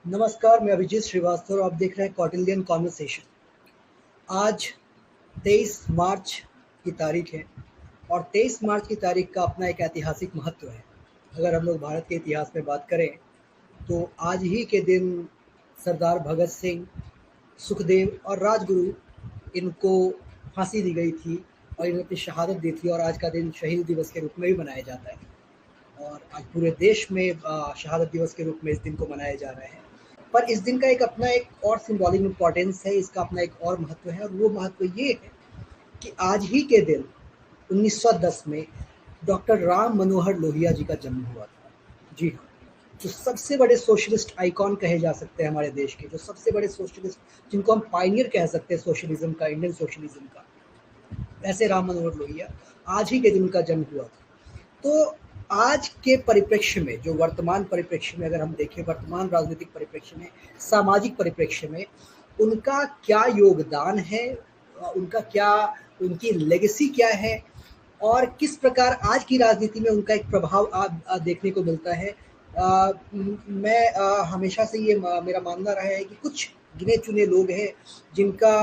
नमस्कार, मैं अभिजीत श्रीवास्तव और आप देख रहे हैं कौटिल्यन कॉन्वर्सेशन। आज 23 मार्च की तारीख है और 23 मार्च की तारीख का अपना एक ऐतिहासिक महत्व है। अगर हम लोग भारत के इतिहास में बात करें तो आज ही के दिन सरदार भगत सिंह, सुखदेव और राजगुरु इनको फांसी दी गई थी और इन्होंने अपनी शहादत दी थी और आज का दिन शहीद दिवस के रूप में भी मनाया जाता है। और आज पूरे देश में शहादत दिवस के रूप में इस दिन को मनाया जा रहा है। पर इस दिन का एक अपना एक और सिंबॉलिक इम्पोर्टेंस है, इसका अपना एक और महत्व है और वो महत्व ये है कि आज ही के दिन 1910 में डॉक्टर राम मनोहर लोहिया जी का जन्म हुआ था। जी हाँ, जो सबसे बड़े सोशलिस्ट आइकॉन कहे जा सकते हैं हमारे देश के, जो सबसे बड़े सोशलिस्ट, जिनको हम पायनियर कह सकते हैं सोशलिज्म का, इंडियन सोशलिज्म का, ऐसे राम मनोहर लोहिया आज ही के दिन उनका जन्म हुआ था। तो आज के परिप्रेक्ष्य में, जो वर्तमान परिप्रेक्ष्य में अगर हम देखें, वर्तमान राजनीतिक परिप्रेक्ष्य में, सामाजिक परिप्रेक्ष्य में उनका क्या योगदान है, उनका क्या, उनकी लेगेसी क्या है और किस प्रकार आज की राजनीति में उनका एक प्रभाव देखने को मिलता है। मैं हमेशा से ये मेरा मानना रहा है कि कुछ गिने चुने लोग हैं जिनका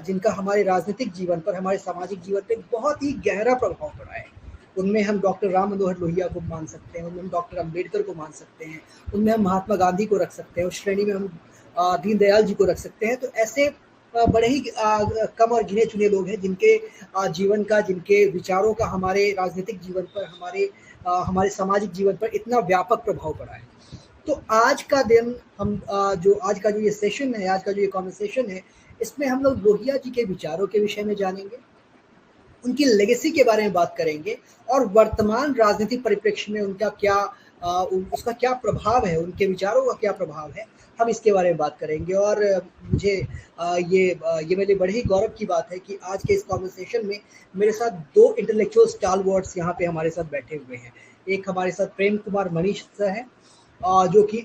जिनका हमारे राजनीतिक जीवन पर, हमारे सामाजिक जीवन पर बहुत ही गहरा प्रभाव पड़ा है। उनमें हम डॉक्टर राम मनोहर लोहिया को मान सकते हैं, उनमें हम डॉक्टर अम्बेडकर को मान सकते हैं, उनमें हम महात्मा गांधी को रख सकते हैं, उस श्रेणी में हम दीनदयाल जी को रख सकते हैं। तो ऐसे बड़े ही कम और गिने चुने लोग हैं जिनके जीवन का, जिनके विचारों का हमारे राजनीतिक जीवन पर, हमारे सामाजिक जीवन पर इतना व्यापक प्रभाव पड़ा है। तो आज का दिन हम जो आज का जो ये सेशन है, आज का जो ये कॉन्वर्सेशन है, इसमें हम लोग लोहिया जी के विचारों के विषय में जानेंगे, उनकी लेगेसी के बारे में बात करेंगे और वर्तमान राजनीतिक परिप्रेक्ष्य में उनका क्या उसका क्या प्रभाव है, उनके विचारों का क्या प्रभाव है, हम इसके बारे में बात करेंगे। और मुझे ये मेरे लिए बड़े ही गौरव की बात है कि आज के इस कॉन्वर्सेशन में मेरे साथ दो इंटेलेक्चुअल स्टालवर्ड्स यहाँ पे हमारे साथ बैठे हुए हैं। एक हमारे साथ प्रेम कुमार मनीष सर हैं, जो कि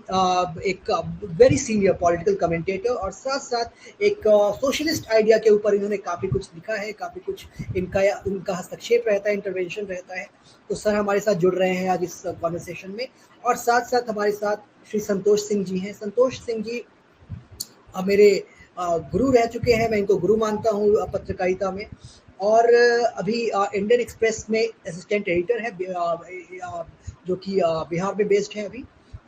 एक वेरी सीनियर पॉलिटिकल कमेंटेटर और साथ साथ एक सोशलिस्ट आइडिया के ऊपर इन्होंने काफ़ी कुछ लिखा है, काफ़ी कुछ उनका हस्तक्षेप रहता है, इंटरवेंशन रहता है। तो सर हमारे साथ जुड़ रहे हैं आज इस कॉन्वर्सेशन में। और साथ साथ हमारे साथ श्री संतोष सिंह जी हैं। संतोष सिंह जी मेरे गुरु रह चुके हैं, मैं इनको गुरु मानता हूँ पत्रकारिता में। और अभी इंडियन एक्सप्रेस में असिस्टेंट एडिटर है, जो कि बिहार में बेस्ड है अभी।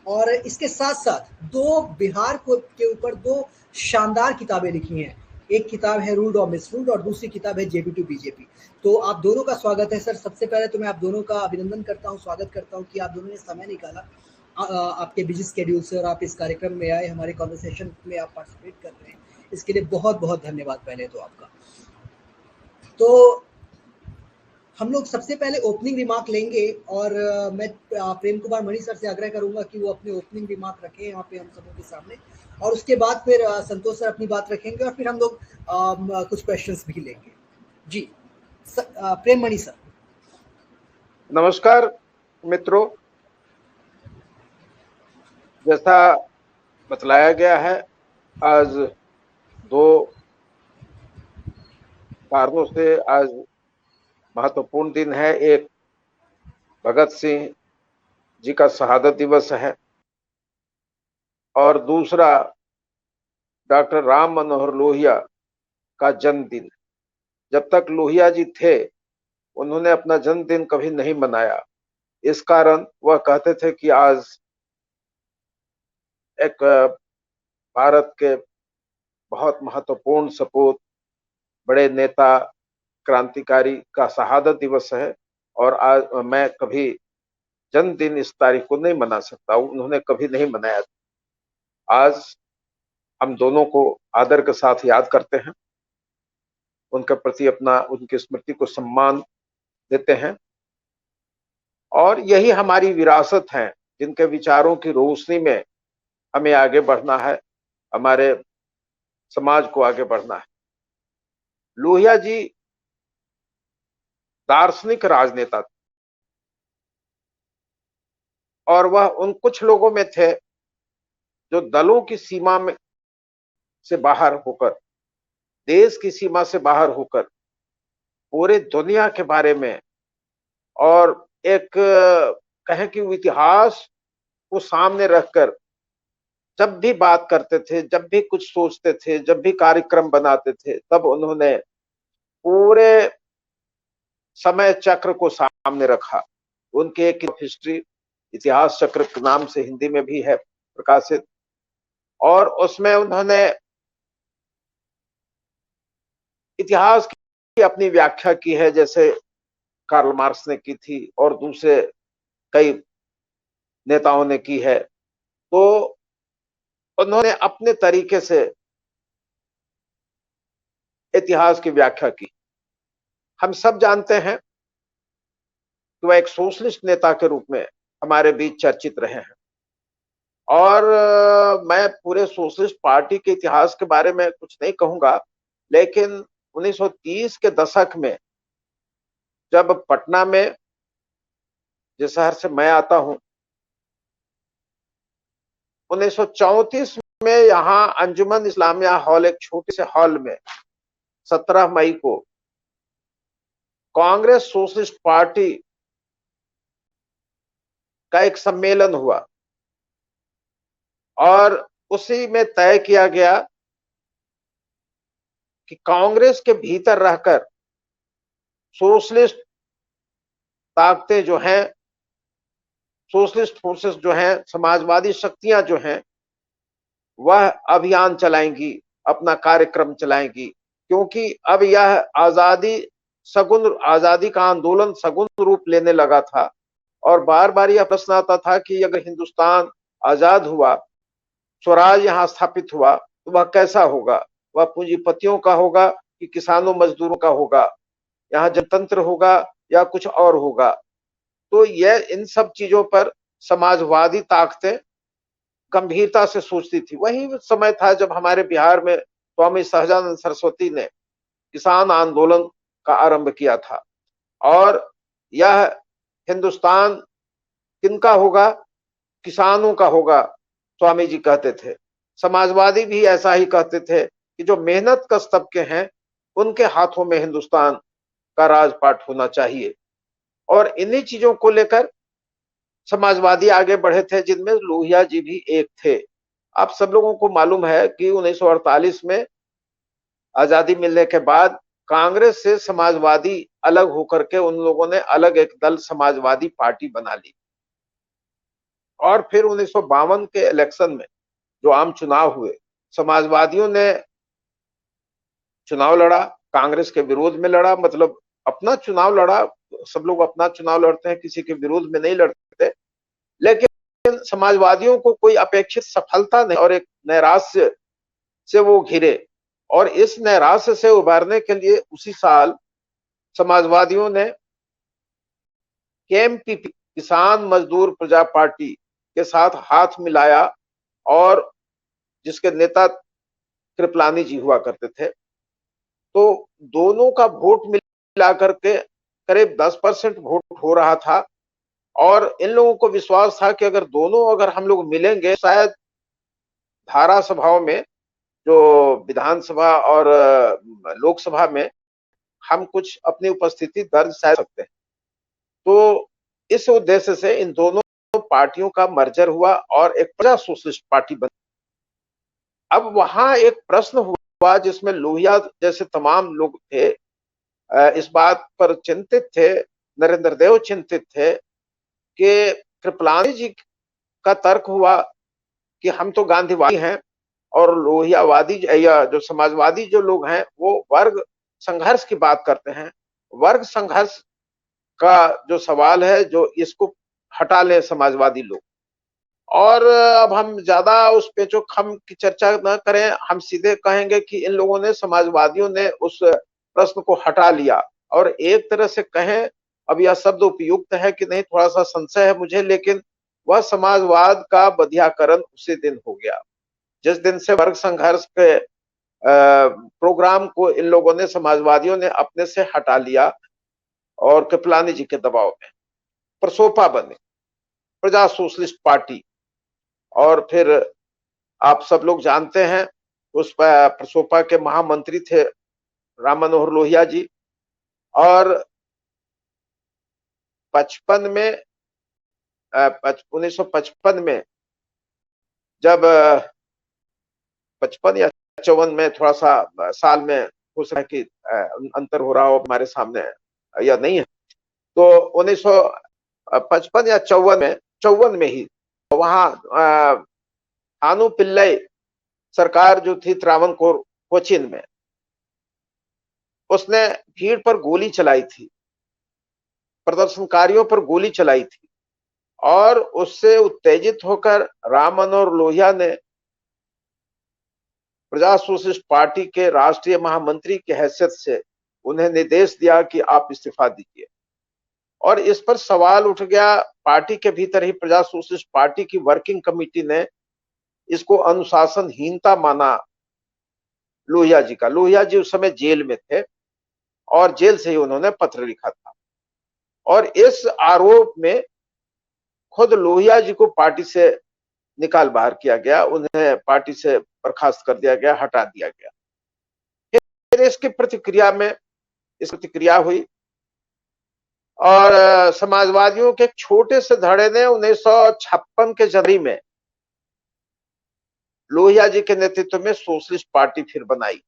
और इसके साथ साथ दो बिहार को के ऊपर दो शानदार किताबें लिखी हैं। एक किताब है रूल्ड और मिसरूल्ड और दूसरी किताब है जेबी टू बीजेपी। तो आप दोनों का स्वागत है सर। सबसे पहले तो मैं आप दोनों का अभिनंदन करता हूँ, स्वागत करता हूँ कि आप दोनों ने समय निकाला आपके बिजी स्केड्यूल से और आप इस कार्यक्रम में आए, हमारे कॉन्वर्सेशन में आप पार्टिसिपेट कर रहे हैं। इसके लिए बहुत बहुत धन्यवाद पहले तो आपका। तो हम लोग सबसे पहले ओपनिंग रिमार्क लेंगे और मैं प्रेम कुमार मणि सर से आग्रह करूंगा कि वो अपने ओपनिंग रिमार्क रखें यहाँ पे हम सबों के सामने, और उसके बाद फिर संतोष सर अपनी बात रखेंगे और फिर हम लोग कुछ क्वेश्चंस भी लेंगे। जी प्रेम मणि सर। नमस्कार मित्रों, जैसा बतलाया गया है, आज दो कारणों से आज महत्वपूर्ण दिन है। एक भगत सिंह जी का शहादत दिवस है और दूसरा डॉक्टर राम मनोहर लोहिया का जन्मदिन। जब तक लोहिया जी थे उन्होंने अपना जन्मदिन कभी नहीं मनाया। इस कारण वह कहते थे कि आज एक भारत के बहुत महत्वपूर्ण सपूत, बड़े नेता, क्रांतिकारी का शहादत दिवस है और आज मैं कभी जन्मदिन इस तारीख को नहीं मना सकता। उन्होंने कभी नहीं मनाया। आज हम दोनों को आदर के साथ याद करते हैं, उनके प्रति अपना, उनकी स्मृति को सम्मान देते हैं और यही हमारी विरासत है, जिनके विचारों की रोशनी में हमें आगे बढ़ना है, हमारे समाज को आगे बढ़ना है। लोहिया जी दार्शनिक राजनेता थे और वह उन कुछ लोगों में थे जो दलों की सीमा में से बाहर होकर, देश की सीमा से बाहर होकर पूरे दुनिया के बारे में और एक कहें कि इतिहास को सामने रखकर जब भी बात करते थे, जब भी कुछ सोचते थे, जब भी कार्यक्रम बनाते थे, तब उन्होंने पूरे समय चक्र को सामने रखा। उनके एक हिस्ट्री, इतिहास चक्र के नाम से हिंदी में भी है प्रकाशित, और उसमें उन्होंने इतिहास की अपनी व्याख्या की है, जैसे कार्ल मार्क्स ने की थी और दूसरे कई नेताओं ने की है। तो उन्होंने अपने तरीके से इतिहास की व्याख्या की। हम सब जानते हैं कि वह एक सोशलिस्ट नेता के रूप में हमारे बीच चर्चित रहे हैं। और मैं पूरे सोशलिस्ट पार्टी के इतिहास के बारे में कुछ नहीं कहूंगा, लेकिन 1930 के दशक में जब पटना में, जिस शहर से मैं आता हूं, 1934 में यहाँ अंजुमन इस्लामिया हॉल, एक छोटे से हॉल में 17 मई को कांग्रेस सोशलिस्ट पार्टी का एक सम्मेलन हुआ और उसी में तय किया गया कि कांग्रेस के भीतर रहकर सोशलिस्ट ताकतें जो हैं, सोशलिस्ट फोर्सेस जो हैं, समाजवादी शक्तियां जो हैं, वह अभियान चलाएंगी, अपना कार्यक्रम चलाएंगी, क्योंकि अब यह आजादी का आंदोलन सगुन रूप लेने लगा था। और बार बार यह प्रश्न आता था कि अगर हिंदुस्तान आजाद हुआ, स्वराज यहाँ स्थापित हुआ, तो वह कैसा होगा? वह पूंजीपतियों का होगा कि किसानों मजदूरों का होगा? यहाँ जनतंत्र होगा या कुछ और होगा? तो यह इन सब चीजों पर समाजवादी ताकतें गंभीरता से सोचती थी। वही समय था जब हमारे बिहार में स्वामी सहजानंद सरस्वती ने किसान आंदोलन का आरंभ किया था। और यह हिंदुस्तान किनका होगा? किसानों का होगा, स्वामी जी कहते थे। समाजवादी भी ऐसा ही कहते थे कि जो मेहनत कश तबके हैं, उनके हाथों में हिंदुस्तान का राजपाट होना चाहिए। और इन्हीं चीजों को लेकर समाजवादी आगे बढ़े थे, जिनमें लोहिया जी भी एक थे। आप सब लोगों को मालूम है कि 1948 में आजादी मिलने के बाद कांग्रेस से समाजवादी अलग होकर के उन लोगों ने अलग एक दल समाजवादी पार्टी बना ली। और फिर 1952 के इलेक्शन में जो आम चुनाव हुए, समाजवादियों ने चुनाव लड़ा, कांग्रेस के विरोध में लड़ा, मतलब अपना चुनाव लड़ा। सब लोग अपना चुनाव लड़ते हैं, किसी के विरोध में नहीं लड़ते। लेकिन समाजवादियों को कोई अपेक्षित सफलता नहीं और एक नैराश्य से वो घिरे। और इस नैराश्य से उबारने के लिए उसी साल समाजवादियों ने केएमपीपी, किसान मजदूर प्रजा पार्टी के साथ हाथ मिलाया, और जिसके नेता कृपलानी जी हुआ करते थे। तो दोनों का वोट मिला करके करीब 10% वोट हो रहा था। और इन लोगों को विश्वास था कि अगर हम लोग मिलेंगे, शायद धारा सभाओं में, जो विधानसभा और लोकसभा में, हम कुछ अपनी उपस्थिति दर्ज कर सकते हैं। तो इस उद्देश्य से इन दोनों पार्टियों का मर्जर हुआ और एक प्रजा सोशलिस्ट पार्टी बनी। अब वहां एक प्रश्न हुआ जिसमें लोहिया जैसे तमाम लोग थे, इस बात पर चिंतित थे, नरेंद्र देव चिंतित थे कि कृपलानी जी का तर्क हुआ कि हम तो गांधीवादी हैं और लोहियावादी या जो समाजवादी जो लोग हैं वो वर्ग संघर्ष की बात करते हैं। वर्ग संघर्ष का जो सवाल है, जो इसको हटा ले समाजवादी लोग। और अब हम ज्यादा उस पेचोखम की चर्चा न करें, हम सीधे कहेंगे कि इन लोगों ने, समाजवादियों ने, उस प्रश्न को हटा लिया। और एक तरह से कहें, अब यह शब्द उपयुक्त है कि नहीं थोड़ा सा संशय है मुझे, लेकिन वह समाजवाद का बधियाकरण उसी दिन हो गया जिस दिन से वर्ग संघर्ष के प्रोग्राम को इन लोगों ने, समाजवादियों ने, अपने से हटा लिया और कृपलानी जी के दबाव में प्रसोपा बने, प्रजा सोशलिस्ट पार्टी। और फिर आप सब लोग जानते हैं, उस प्रसोपा के महामंत्री थे राम मनोहर लोहिया जी। और 1955 में जब 55 या 54 में थोड़ा सा साल में हो सकता है कि अंतर हो रहा हो हमारे सामने या नहीं है, तो 1955 या 54 में ही वहां थानू पिल्लई सरकार जो थी त्रावणकोर कोचीन में, उसने भीड़ पर गोली चलाई थी, प्रदर्शनकारियों पर गोली चलाई थी, और उससे उत्तेजित होकर राम मनोहर लोहिया ने प्रजा सोशलिस्ट पार्टी के राष्ट्रीय महामंत्री की हैसियत से उन्हें निर्देश दिया कि आप इस्तीफा दीजिए। और इस पर सवाल उठ गया। पार्टी के भीतर ही प्रजा सोशलिस्ट पार्टी की वर्किंग कमेटी ने इसको अनुशासनहीनता माना लोहिया जी का। लोहिया जी उस समय जेल में थे और जेल से ही उन्होंने पत्र लिखा था, और इस आरोप में खुद लोहिया जी को पार्टी से निकाल बाहर किया गया, उन्हें पार्टी से बर्खास्त कर दिया गया, हटा दिया गया। फिर इसकी प्रतिक्रिया हुई, और समाजवादियों के एक छोटे से धड़े ने 1956 के जनवरी में लोहिया जी के नेतृत्व में सोशलिस्ट पार्टी फिर बनाई।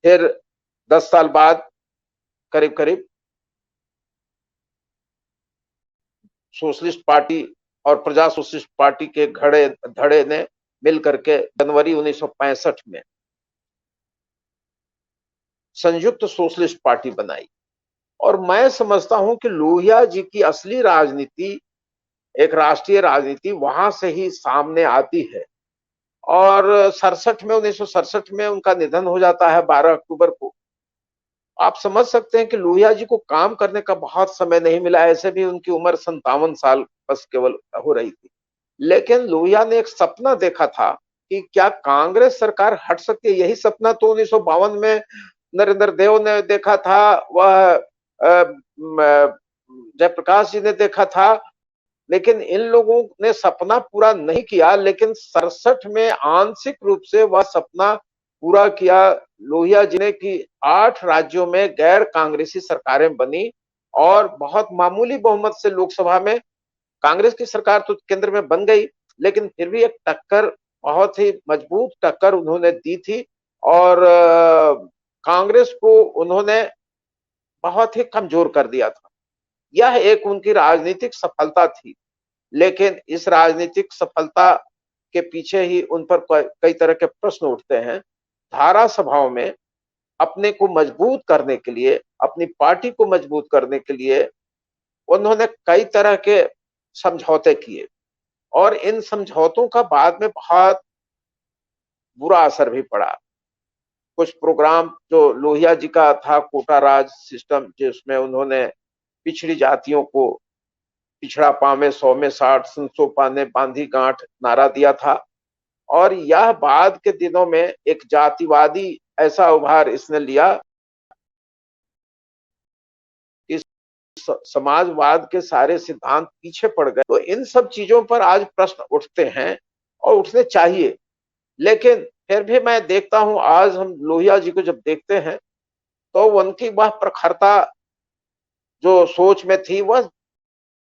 फिर 10 साल बाद करीब करीब सोशलिस्ट पार्टी और प्रजा सोशलिस्ट पार्टी के धड़े ने मिलकर के जनवरी 1965 में संयुक्त सोशलिस्ट पार्टी बनाई। और मैं समझता हूं कि लोहिया जी की असली राजनीति, एक राष्ट्रीय राजनीति, वहां से ही सामने आती है। और 1967 में उनका निधन हो जाता है 12 अक्टूबर को। आप समझ सकते हैं कि लोहिया जी को काम करने का बहुत समय नहीं मिला, ऐसे भी उनकी उम्र 57 साल बस केवल हो रही थी। लेकिन लोहिया ने एक सपना देखा था कि क्या कांग्रेस सरकार हट सकती है। यही सपना तो 1952 में नरेंद्र देव ने देखा था, वह जयप्रकाश जी ने देखा था, लेकिन इन लोगों ने सपना पूरा नहीं किया। लेकिन 67 में आंशिक रूप से वह सपना पूरा किया लोहिया जी ने कि 8 राज्यों में गैर कांग्रेसी सरकारें बनी, और बहुत मामूली बहुमत से लोकसभा में कांग्रेस की सरकार तो केंद्र में बन गई, लेकिन फिर भी एक टक्कर, बहुत ही मजबूत टक्कर उन्होंने दी थी। और कांग्रेस को उन्होंने बहुत ही कमजोर कर दिया था। यह एक उनकी राजनीतिक सफलता थी। लेकिन इस राजनीतिक सफलता के पीछे ही उन पर कई तरह के प्रश्न उठते हैं। धारा सभाओं में अपने को मजबूत करने के लिए, अपनी पार्टी को मजबूत करने के लिए उन्होंने कई तरह के समझौते किए, और इन समझौतों का बाद में बहुत बुरा असर भी पड़ा। कुछ प्रोग्राम जो लोहिया जी का था, कोटा राज सिस्टम, जिसमें उन्होंने पिछड़ी जातियों को पिछड़ा पावे 100 में 60, 300 पाने बांधी गांठ नारा दिया था। और यह बाद के दिनों में एक जातिवादी ऐसा उभार इसने लिया कि समाजवाद के सारे सिद्धांत पीछे पड़ गए। तो इन सब चीजों पर आज प्रश्न उठते हैं और उठने चाहिए। लेकिन फिर भी मैं देखता हूं, आज हम लोहिया जी को जब देखते हैं तो उनकी वह प्रखरता जो सोच में थी, वह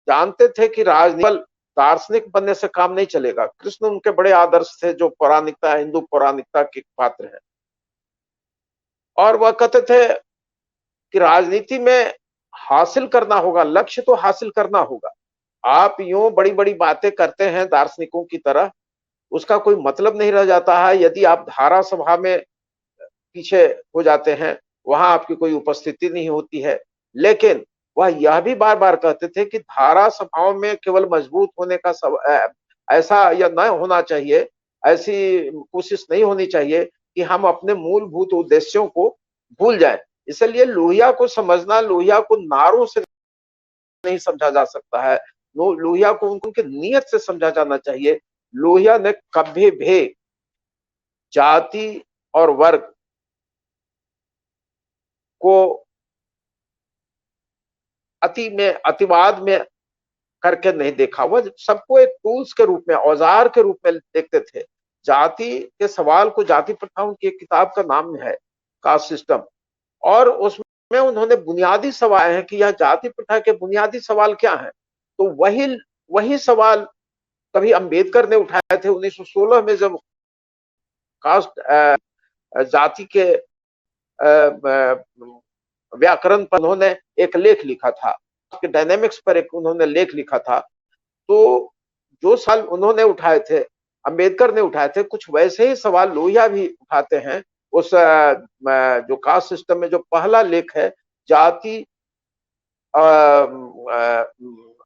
जानते थे कि राजनीति दार्शनिक बनने से काम नहीं चलेगा। कृष्ण उनके बड़े आदर्श थे, जो पौराणिकता, हिंदू पौराणिकता के पात्र हैं। और वह कहते थे कि राजनीति में हासिल करना होगा, लक्ष्य तो हासिल करना होगा। आप यूं बड़ी बड़ी बातें करते हैं दार्शनिकों की तरह, उसका कोई मतलब नहीं रह जाता है यदि आप धारा सभा में पीछे हो जाते हैं, वहां आपकी कोई उपस्थिति नहीं होती है। लेकिन वह यह भी बार बार कहते थे कि धारा सभाओं में केवल मजबूत होने का ऐसा या न होना चाहिए, ऐसी कोशिश नहीं होनी चाहिए कि हम अपने मूलभूत उद्देश्यों को भूल जाएं। इसलिए लोहिया को समझना, लोहिया को नारों से नहीं समझा जा सकता है, लोहिया को उनकी नीयत से समझा जाना चाहिए। लोहिया ने कभी भी जाति और वर्ग को अतिवाद में करके नहीं देखा। वह सबको एक टूल्स के रूप में, औजार के रूप में देखते थे। जाति के सवाल को, जाति प्रथाओं की एक किताब का नाम है कास्ट सिस्टम, और उसमें उन्होंने बुनियादी सवाल है कि यह जाति प्रथा के बुनियादी सवाल क्या है। तो वही वही सवाल कभी अंबेडकर ने उठाए थे 1916 में, जब कास्ट जाति के व्याकरण पर उन्होंने एक लेख लिखा था, डायनेमिक्स पर एक उन्होंने लेख लिखा था। तो जो सवाल उन्होंने उठाए थे, अंबेडकर ने उठाए थे, कुछ वैसे ही सवाल लोहिया भी उठाते हैं। उस जो कास्ट सिस्टम में जो पहला लेख है, जाति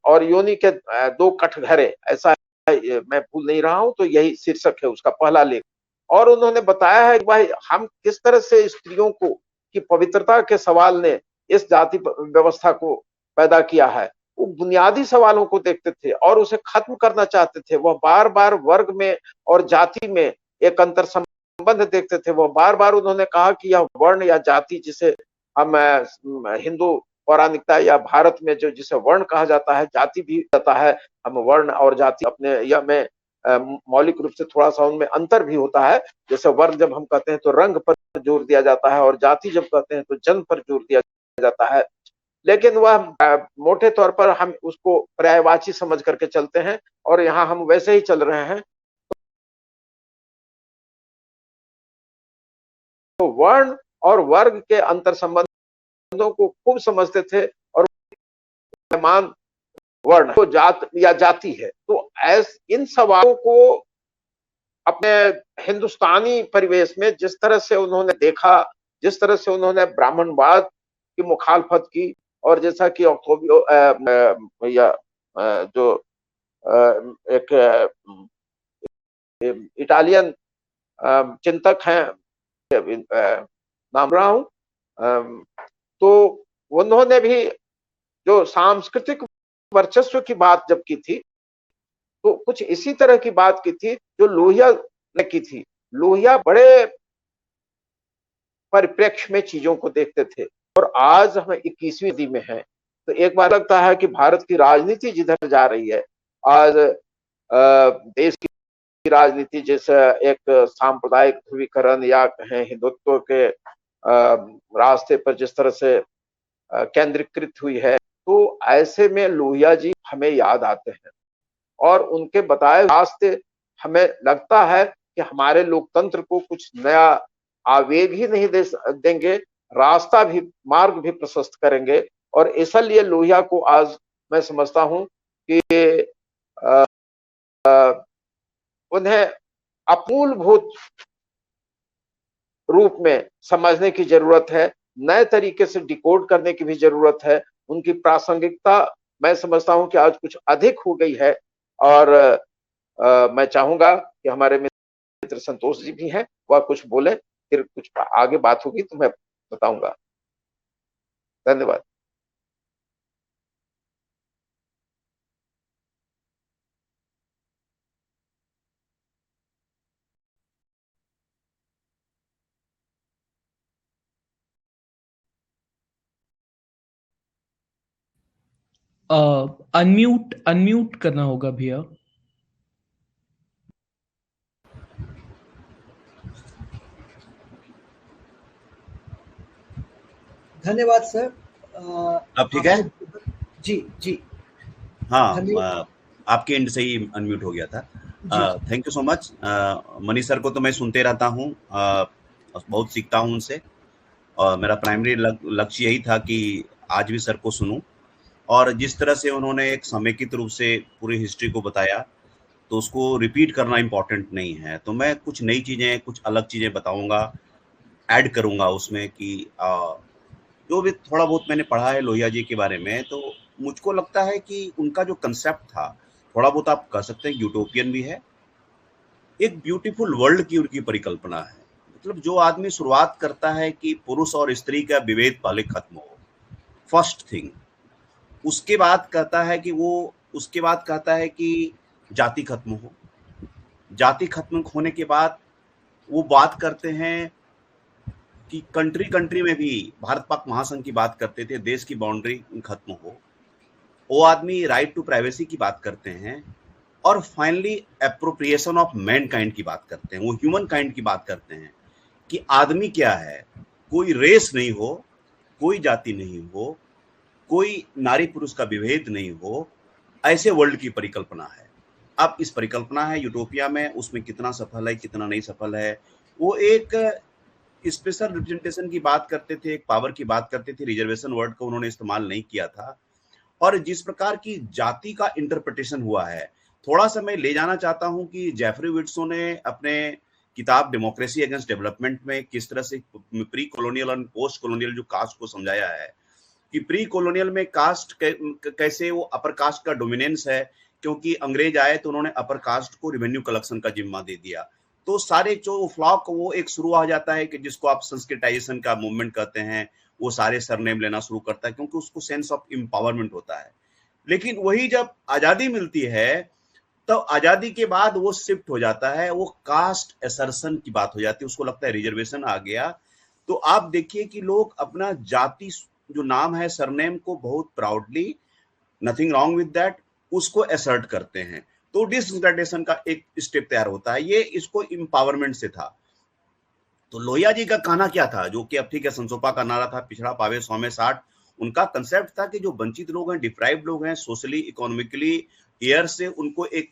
और योनि के दो कठघरे, ऐसा मैं भूल नहीं रहा हूं, तो यही शीर्षक है उसका, पहला लेख। और उन्होंने बताया है कि भाई हम किस तरह से स्त्रियों को की पवित्रता के सवाल ने इस जाति व्यवस्था को पैदा किया है। वो बुनियादी सवालों को देखते थे और उसे खत्म करना चाहते थे। वह बार बार वर्ग में और जाति में एक अंतर संबंध देखते थे। वह बार बार उन्होंने कहा कि यह वर्ण या जाति, जिसे हम हिंदू पौराणिकता या भारत में जो जिसे वर्ण कहा जाता है, जाति भी कहता है, हम वर्ण और जाति अपने या में मौलिक रूप से थोड़ा सा उनमें अंतर भी होता है। जैसे वर्ण जब हम कहते हैं तो रंग पर जोर दिया जाता है, और जाति जब कहते हैं तो जन्म पर जोर दिया जाता है। लेकिन वह मोटे तौर पर हम उसको पर्यायवाची समझ करके चलते हैं, और यहाँ हम वैसे ही चल रहे हैं। तो वर्ण और वर्ग के अंतर संबंधों को खूब समझते थे, और मान वर्ण तो जात या जाति है। तो इन सवालों को अपने हिंदुस्तानी परिवेश में जिस तरह से उन्होंने देखा, जिस तरह से उन्होंने ब्राह्मणवाद की मुखालफत की, और जैसा कि जो एक इटालियन चिंतक हैं, नाम रहा हूं, तो उन्होंने भी जो सांस्कृतिक वर्चस्व की बात जब की थी, तो कुछ इसी तरह की बात की थी जो लोहिया ने की थी। लोहिया बड़े परिप्रेक्ष्य में चीजों को देखते थे, और आज हम 21वीं सदी में हैं, तो एक बार लगता है कि भारत की राजनीति जिधर जा रही है आज, देश की राजनीति जैसे एक सांप्रदायिक ध्रुवीकरण या कहें हिंदुत्व के रास्ते पर जिस तरह से केंद्रीकृत हुई है, तो ऐसे में लोहिया जी हमें याद आते हैं, और उनके बताए रास्ते हमें लगता है कि हमारे लोकतंत्र को कुछ नया आवेग ही नहीं देंगे, रास्ता भी, मार्ग भी प्रशस्त करेंगे। और इसलिए लोहिया को आज मैं समझता हूं कि उन्हें अमूलभूत रूप में समझने की जरूरत है, नए तरीके से डिकोड करने की भी जरूरत है। उनकी प्रासंगिकता मैं समझता हूं कि आज कुछ अधिक हो गई है, और मैं चाहूंगा कि हमारे मित्र संतोष जी भी हैं, वह कुछ बोले, फिर कुछ आगे बात होगी तो मैं बताऊंगा। धन्यवाद। अनम्यूट करना होगा भैया। धन्यवाद सर। अब ठीक है? जी जी हाँ, आपके एंड से ही अनम्यूट हो गया था। Thank you so much. Manish sir को तो मैं सुनते रहता हूँ, बहुत सीखता हूँ उनसे, और मेरा प्राइमरी लक्ष्य यही था कि आज भी सर को सुनूं। और जिस तरह से उन्होंने एक समेकित रूप से पूरी हिस्ट्री को बताया, तो उसको रिपीट करना इम्पोर्टेंट नहीं है। तो मैं कुछ नई चीज़ें, कुछ अलग चीज़ें बताऊंगा, ऐड करूंगा उसमें कि जो भी थोड़ा बहुत मैंने पढ़ा है लोहिया जी के बारे में, तो मुझको लगता है कि उनका जो कंसेप्ट था, थोड़ा बहुत आप कह सकते हैं यूटोपियन भी है। एक ब्यूटीफुल वर्ल्ड की उनकी परिकल्पना है। मतलब जो आदमी शुरुआत करता है कि पुरुष और स्त्री का विभेद पहले खत्म हो, फर्स्ट थिंग, उसके बाद कहता है कि जाति खत्म हो। जाति खत्म होने के बाद वो बात करते हैं कि कंट्री में भी भारत पाक महासंघ की बात करते थे, देश की बाउंड्री खत्म हो। वो आदमी राइट टू प्राइवेसी की बात करते हैं, और फाइनली एप्रोप्रिएशन ऑफ मैनकाइंड की बात करते हैं। वो ह्यूमन काइंड की बात करते हैं कि आदमी क्या है, कोई रेस नहीं हो, कोई जाति नहीं हो, कोई नारी पुरुष का विभेद नहीं हो, ऐसे वर्ल्ड की परिकल्पना है। अब इस परिकल्पना है यूटोपिया में, उसमें कितना सफल है कितना नहीं सफल है, वो एक स्पेशल रिप्रेजेंटेशन की बात करते थे, एक पावर की बात करते थे, रिजर्वेशन वर्ड को उन्होंने इस्तेमाल नहीं किया था। और जिस प्रकार की जाति का इंटरप्रिटेशन हुआ है, थोड़ा सा मैं ले जाना चाहता हूं कि जेफरी विट्सो ने अपने किताब डेमोक्रेसी अगेंस्ट डेवलपमेंट में किस तरह से प्री कॉलोनियल और पोस्ट कॉलोनियल जो कास्ट को समझाया है कि प्री कॉलोनियल में कास्ट कैसे वो अपर कास्ट का डोमिनेंस है, क्योंकि अंग्रेज आए तो उन्होंने अपर कास्ट को रेवेन्यू कलेक्शन का जिम्मा दे दिया। तो सारे जो फ्लॉक वो एक शुरू आ जाता है कि जिसको आप संस्कृताइजेशन का मूवमेंट कहते हैं, वो सारे सरनेम लेना शुरू करता है क्योंकि उसको सेंस ऑफ एम्पावरमेंट होता है। लेकिन वही जब आजादी मिलती है तो आजादी के बाद वो शिफ्ट हो जाता है, वो कास्ट असर्शन की बात हो जाती है, उसको लगता है रिजर्वेशन आ गया। तो आप देखिए कि लोग अपना जाति जो नाम है सरनेम को बहुत proudly, nothing wrong with that, उसको असर्ट करते हैं। तो डिसइंटीग्रेशन का एक स्टेप तैयार होता है, ये इसको एम्पावरमेंट से था। तो लोहिया जी का कहना क्या था, जो कि अब ठीक है संसोपा का नारा था, पिछड़ा पावे 100 में 60, उनका कंसेप्ट था कि जो वंचित लोग हैं, डिप्राइव्ड लोग हैं, सोशली इकोनॉमिकली एयर से उनको एक,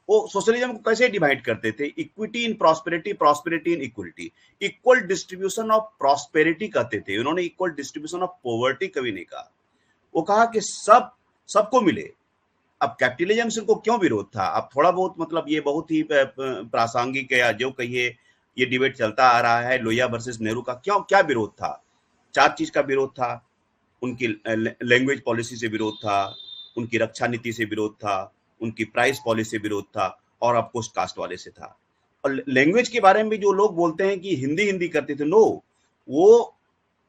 वो सोशलिज्म को कैसे डिवाइड करते थे, equity in prosperity, prosperity in equality, equal distribution of prosperity कहते थे, उन्होंने इक्वल डिस्ट्रीब्यूशन ऑफ पॉवर्टी कभी नहीं कहा। वो कहा कि सबको मिले। अब कैपिटलिज्म से उनको क्यों विरोध था, अब थोड़ा बहुत मतलब ये बहुत ही प्रासंगिक है, जो कहिए ये डिबेट चलता आ रहा है, लोहिया वर्सेस नेहरू का क्या विरोध था। 4 चीज का विरोध था, उनकी लैंग्वेज पॉलिसी से विरोध था, उनकी रक्षा नीति से विरोध था, उनकी प्राइस पॉलिसी से विरोध था, और ऑफकोर्स कास्ट वाले से था। और लैंग्वेज के बारे में भी जो लोग बोलते हैं कि हिंदी करते थे, नो, वो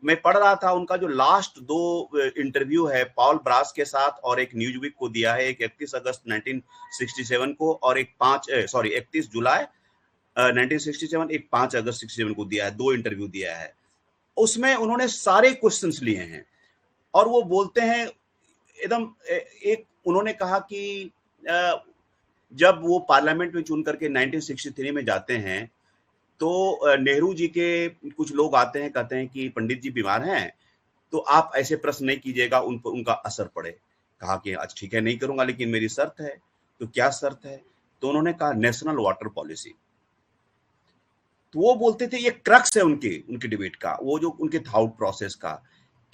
मैं पढ़ रहा था उनका जो लास्ट 2 इंटरव्यू है पॉल ब्रास के साथ, और एक न्यूज़वीक को दिया है, एक 31 अगस्त 1967 को और एक 31 जुलाई 1967, एक 5 अगस्त 67 को दिया है, 2 इंटरव्यू दिया है। उसमें उन्होंने सारे क्वेश्चंस लिए हैं और वो बोलते हैं एकदम एक, उन्होंने कहा कि जब वो पार्लियामेंट में चुन करके 1963 में जाते हैं तो नेहरू जी के कुछ लोग आते हैं, कहते हैं कि पंडित जी बीमार हैं तो आप ऐसे प्रश्न नहीं कीजिएगा, उन पर उनका असर पड़े। कहा कि आज ठीक है नहीं करूंगा, लेकिन मेरी शर्त है। तो क्या शर्त है? तो उन्होंने कहा नेशनल वाटर पॉलिसी। तो वो बोलते थे ये क्रक्स है उनकी डिबेट का, वो जो उनके थॉट प्रोसेस का,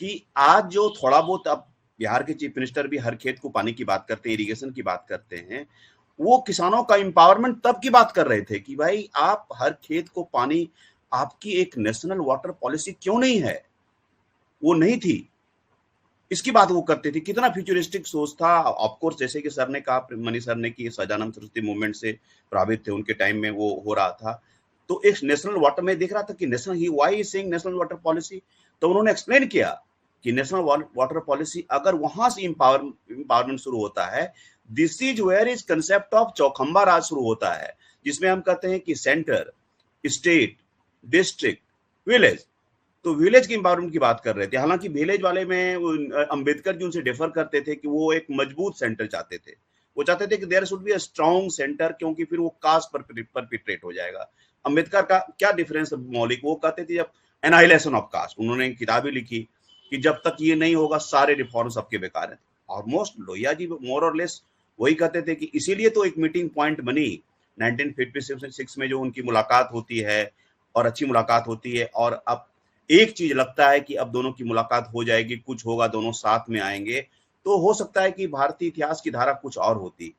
कि आज जो थोड़ा बहुत, अब बिहार के चीफ मिनिस्टर भी हर खेत को पानी की बात करते हैं, इरिगेशन की बात करते हैं, वो किसानों का एम्पावरमेंट तब की बात कर रहे थे कि भाई आप हर खेत को पानी, आपकी एक नेशनल वाटर पॉलिसी क्यों नहीं है? वो नहीं थी, इसकी बात वो करते थे। कितना फ्यूचरिस्टिक सोच था। ऑफकोर्स जैसे कि सर ने कहा, मनी सर ने, कि सजानंद सरस्वती मूवमेंट से प्रभावित थे, उनके टाइम में वो हो रहा था। तो एक नेशनल वाटर में देख रहा था कि national he why is saying national water policy. तो उन्होंने एक्सप्लेन किया कि नेशनल वाटर पॉलिसी अगर वहां से एम्पावरमेंट शुरू होता है, this is where is concept of Chaukhamba Raj शुरू होता है, जिसमें हम कहते हैं कि सेंटर, स्टेट, डिस्ट्रिक्ट, विलेज। तो विलेज की एम्पावरमेंट की बात कर रहे थे। हालांकि विलेज वाले में अंबेडकर जी उनसे डिफर करते थे कि वो एक मजबूत सेंटर चाहते थे, वो चाहते थे कि there should be a strong centre, क्योंकि फिर वो कास्ट परपिट्रेट हो जाएगा। अंबेडकर का क्या डिफरेंस मौलिक, वो कहते थे जब एनाइलेशन ऑफ कास्ट, उन्होंने किताबें लिखी कि जब तक ये नहीं होगा सारे रिफॉर्म्स आपके बेकार हैं। ऑलमोस्ट लोहिया जी मोर और लेस वही कहते थे कि इसीलिए तो एक मीटिंग पॉइंट बनी 1956 में, जो उनकी मुलाकात होती है और अच्छी मुलाकात होती है। और अब एक चीज लगता है कि अब दोनों की मुलाकात हो जाएगी, कुछ होगा, दोनों साथ में आएंगे, तो हो सकता है कि भारतीय इतिहास की धारा कुछ और होती।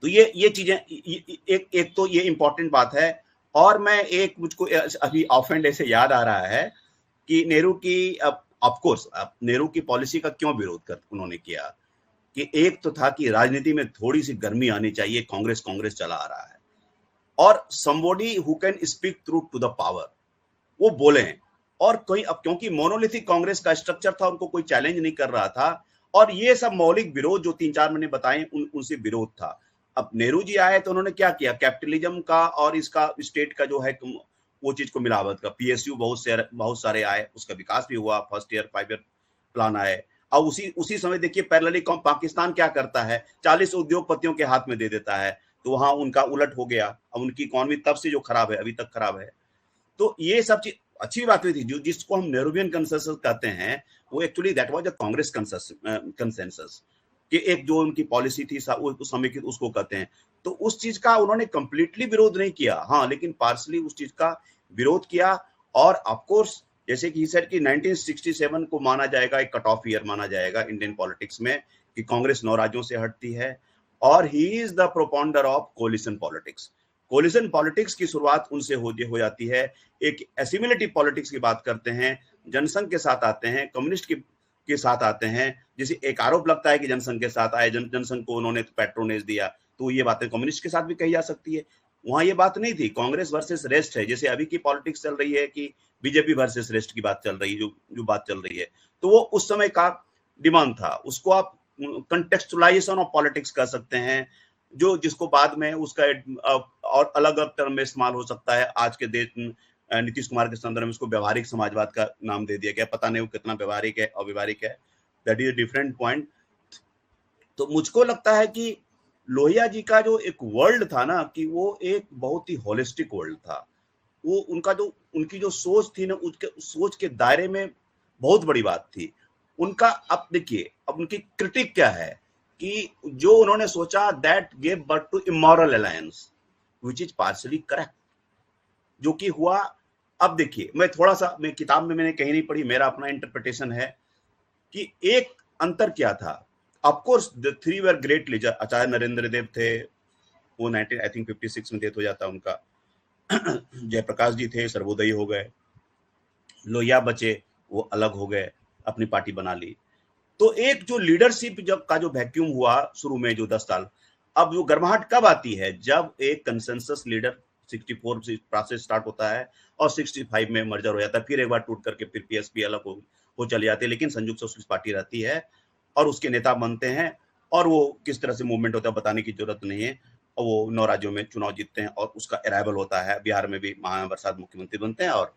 तो ये चीजें, एक तो ये इंपॉर्टेंट बात है। और मैं एक, मुझको अभी ऑफेंड ऐसे याद आ रहा है कि नेहरू की, अब ऑफकोर्स नेहरू की पॉलिसी का क्यों विरोध कर उन्होंने किया, कि एक तो था कि राजनीति में थोड़ी सी गर्मी आनी चाहिए, कांग्रेस चला आ रहा है, और somebody who can speak truth to the power, वो बोले। और कोई, अब क्योंकि मोनोलिथिक कांग्रेस का स्ट्रक्चर था, उनको कोई चैलेंज नहीं कर रहा था, और ये सब मौलिक विरोध जो 3-4 मैंने बताए उनसे विरोध था। अब नेहरू जी आए तो उन्होंने क्या किया, कैपिटलिज्म का और इसका स्टेट का जो है वो चीज को मिलावट का, PSU बहुत सारे आए, उसका विकास भी हुआ, फर्स्ट ईयर 5 ईयर प्लान आए। अब उसी समय देखिए पैरेलली पाकिस्तान क्या करता है, 40 उद्योगपतियों के हाथ में दे देता है, तो वहां उनका उलट हो गया। अब उनकी इकोनॉमी तब से जो खराब है, अभी तक खराब है। तो ये सब चीज अच्छी बात हुई थी, जो जिसको हम नेहरूवियन कंसेंसस कहते हैं, वो actually that was a Congress consensus, कि एक जो उनकी पॉलिसी थी उस समय की, उसको कहते हैं। तो उस चीज का उन्होंने कंप्लीटली विरोध नहीं किया, हाँ, लेकिन पार्शली उस चीज का विरोध किया। और ऑफ कोर्स जैसे कि सर कि 1967 को माना जाएगा एक कट ऑफ ईयर माना जाएगा इंडियन पॉलिटिक्स में, कि कांग्रेस 9 राज्यों से हटती है। और he is the propounder of coalition politics. Coalition politics की शुरुआत उनसे हो जाती है। एक एसिमिलेटिव पॉलिटिक्स की बात करते हैं, जनसंघ के साथ आते हैं, कम्युनिस्ट के साथ आते हैं। जैसे एक आरोप लगता है कि जनसंघ के साथ आए, जनसंघ को उन्होंने पैट्रोनेज दिया, तो ये बातें कम्युनिस्ट के साथ भी कही जा सकती है। वहां ये बात नहीं थी, कांग्रेस वर्सेस रेस्ट है, जैसे अभी की पॉलिटिक्स चल रही है कि बीजेपी वर्सेस रेस्ट की बात चल रही है, जो बात चल रही है। तो वो उस समय का डिमांड था, उसको आप कंटेक्चुअलाइजेशन ऑफ पॉलिटिक्स कर सकते हैं, जो जिसको बाद में उसका और अलग अलग टर्म में इस्तेमाल हो सकता है। आज के देश नीतीश कुमार के संदर्भ में उसको व्यवहारिक समाजवाद का नाम दे दिया गया, पता नहीं वो कितना व्यवहारिक है अव्यवहारिक है, that is a different point. तो मुझको लगता है कि लोहिया जी का जो एक वर्ल्ड था ना, कि वो एक बहुत ही होलिस्टिक वर्ल्ड था। वो उनकी जो सोच थी ना, उसके सोच के दायरे में बहुत बड़ी बात थी उनका। अब देखिए, अब उनकी क्रिटिक क्या है कि जो उन्होंने सोचा that gave birth to immoral alliance which is partially correct, जो कि हुआ। अब देखिए, मैं किताब में मैंने कहीं नहीं पढ़ी, मेरा अपना इंटरप्रिटेशन है कि एक अंतर क्या था। Of course the three were great leader, Acharya Narendra Dev थे, वो 1956 में डेथ हो जाता उनका। जयप्रकाश जी थे, सर्वोदयी हो गए। लोहिया बचे, वो अलग हो गए, अपनी पार्टी बना ली। तो एक जो लीडरशिप का जो वैक्यूम हुआ शुरू में जो 10 साल, अब जो गर्माहट कब आती है, जब एक कंसेंसस लीडर 64 से प्रोसेस स्टार्ट होता है और 65 में मर्जर हो जाता है, फिर एक बार टूट करके फिर पीएसपी अलग हो चली जाती है, लेकिन संयुक्त सोशलिस्ट पार्टी रहती है और उसके नेता बनते हैं। और वो किस तरह से मूवमेंट होता है बताने की जरूरत नहीं है। और वो 9 राज्यों में चुनाव जीतते हैं और उसका अराइवल होता है। बिहार में भी महाराणा प्रसाद मुख्यमंत्री बनते हैं और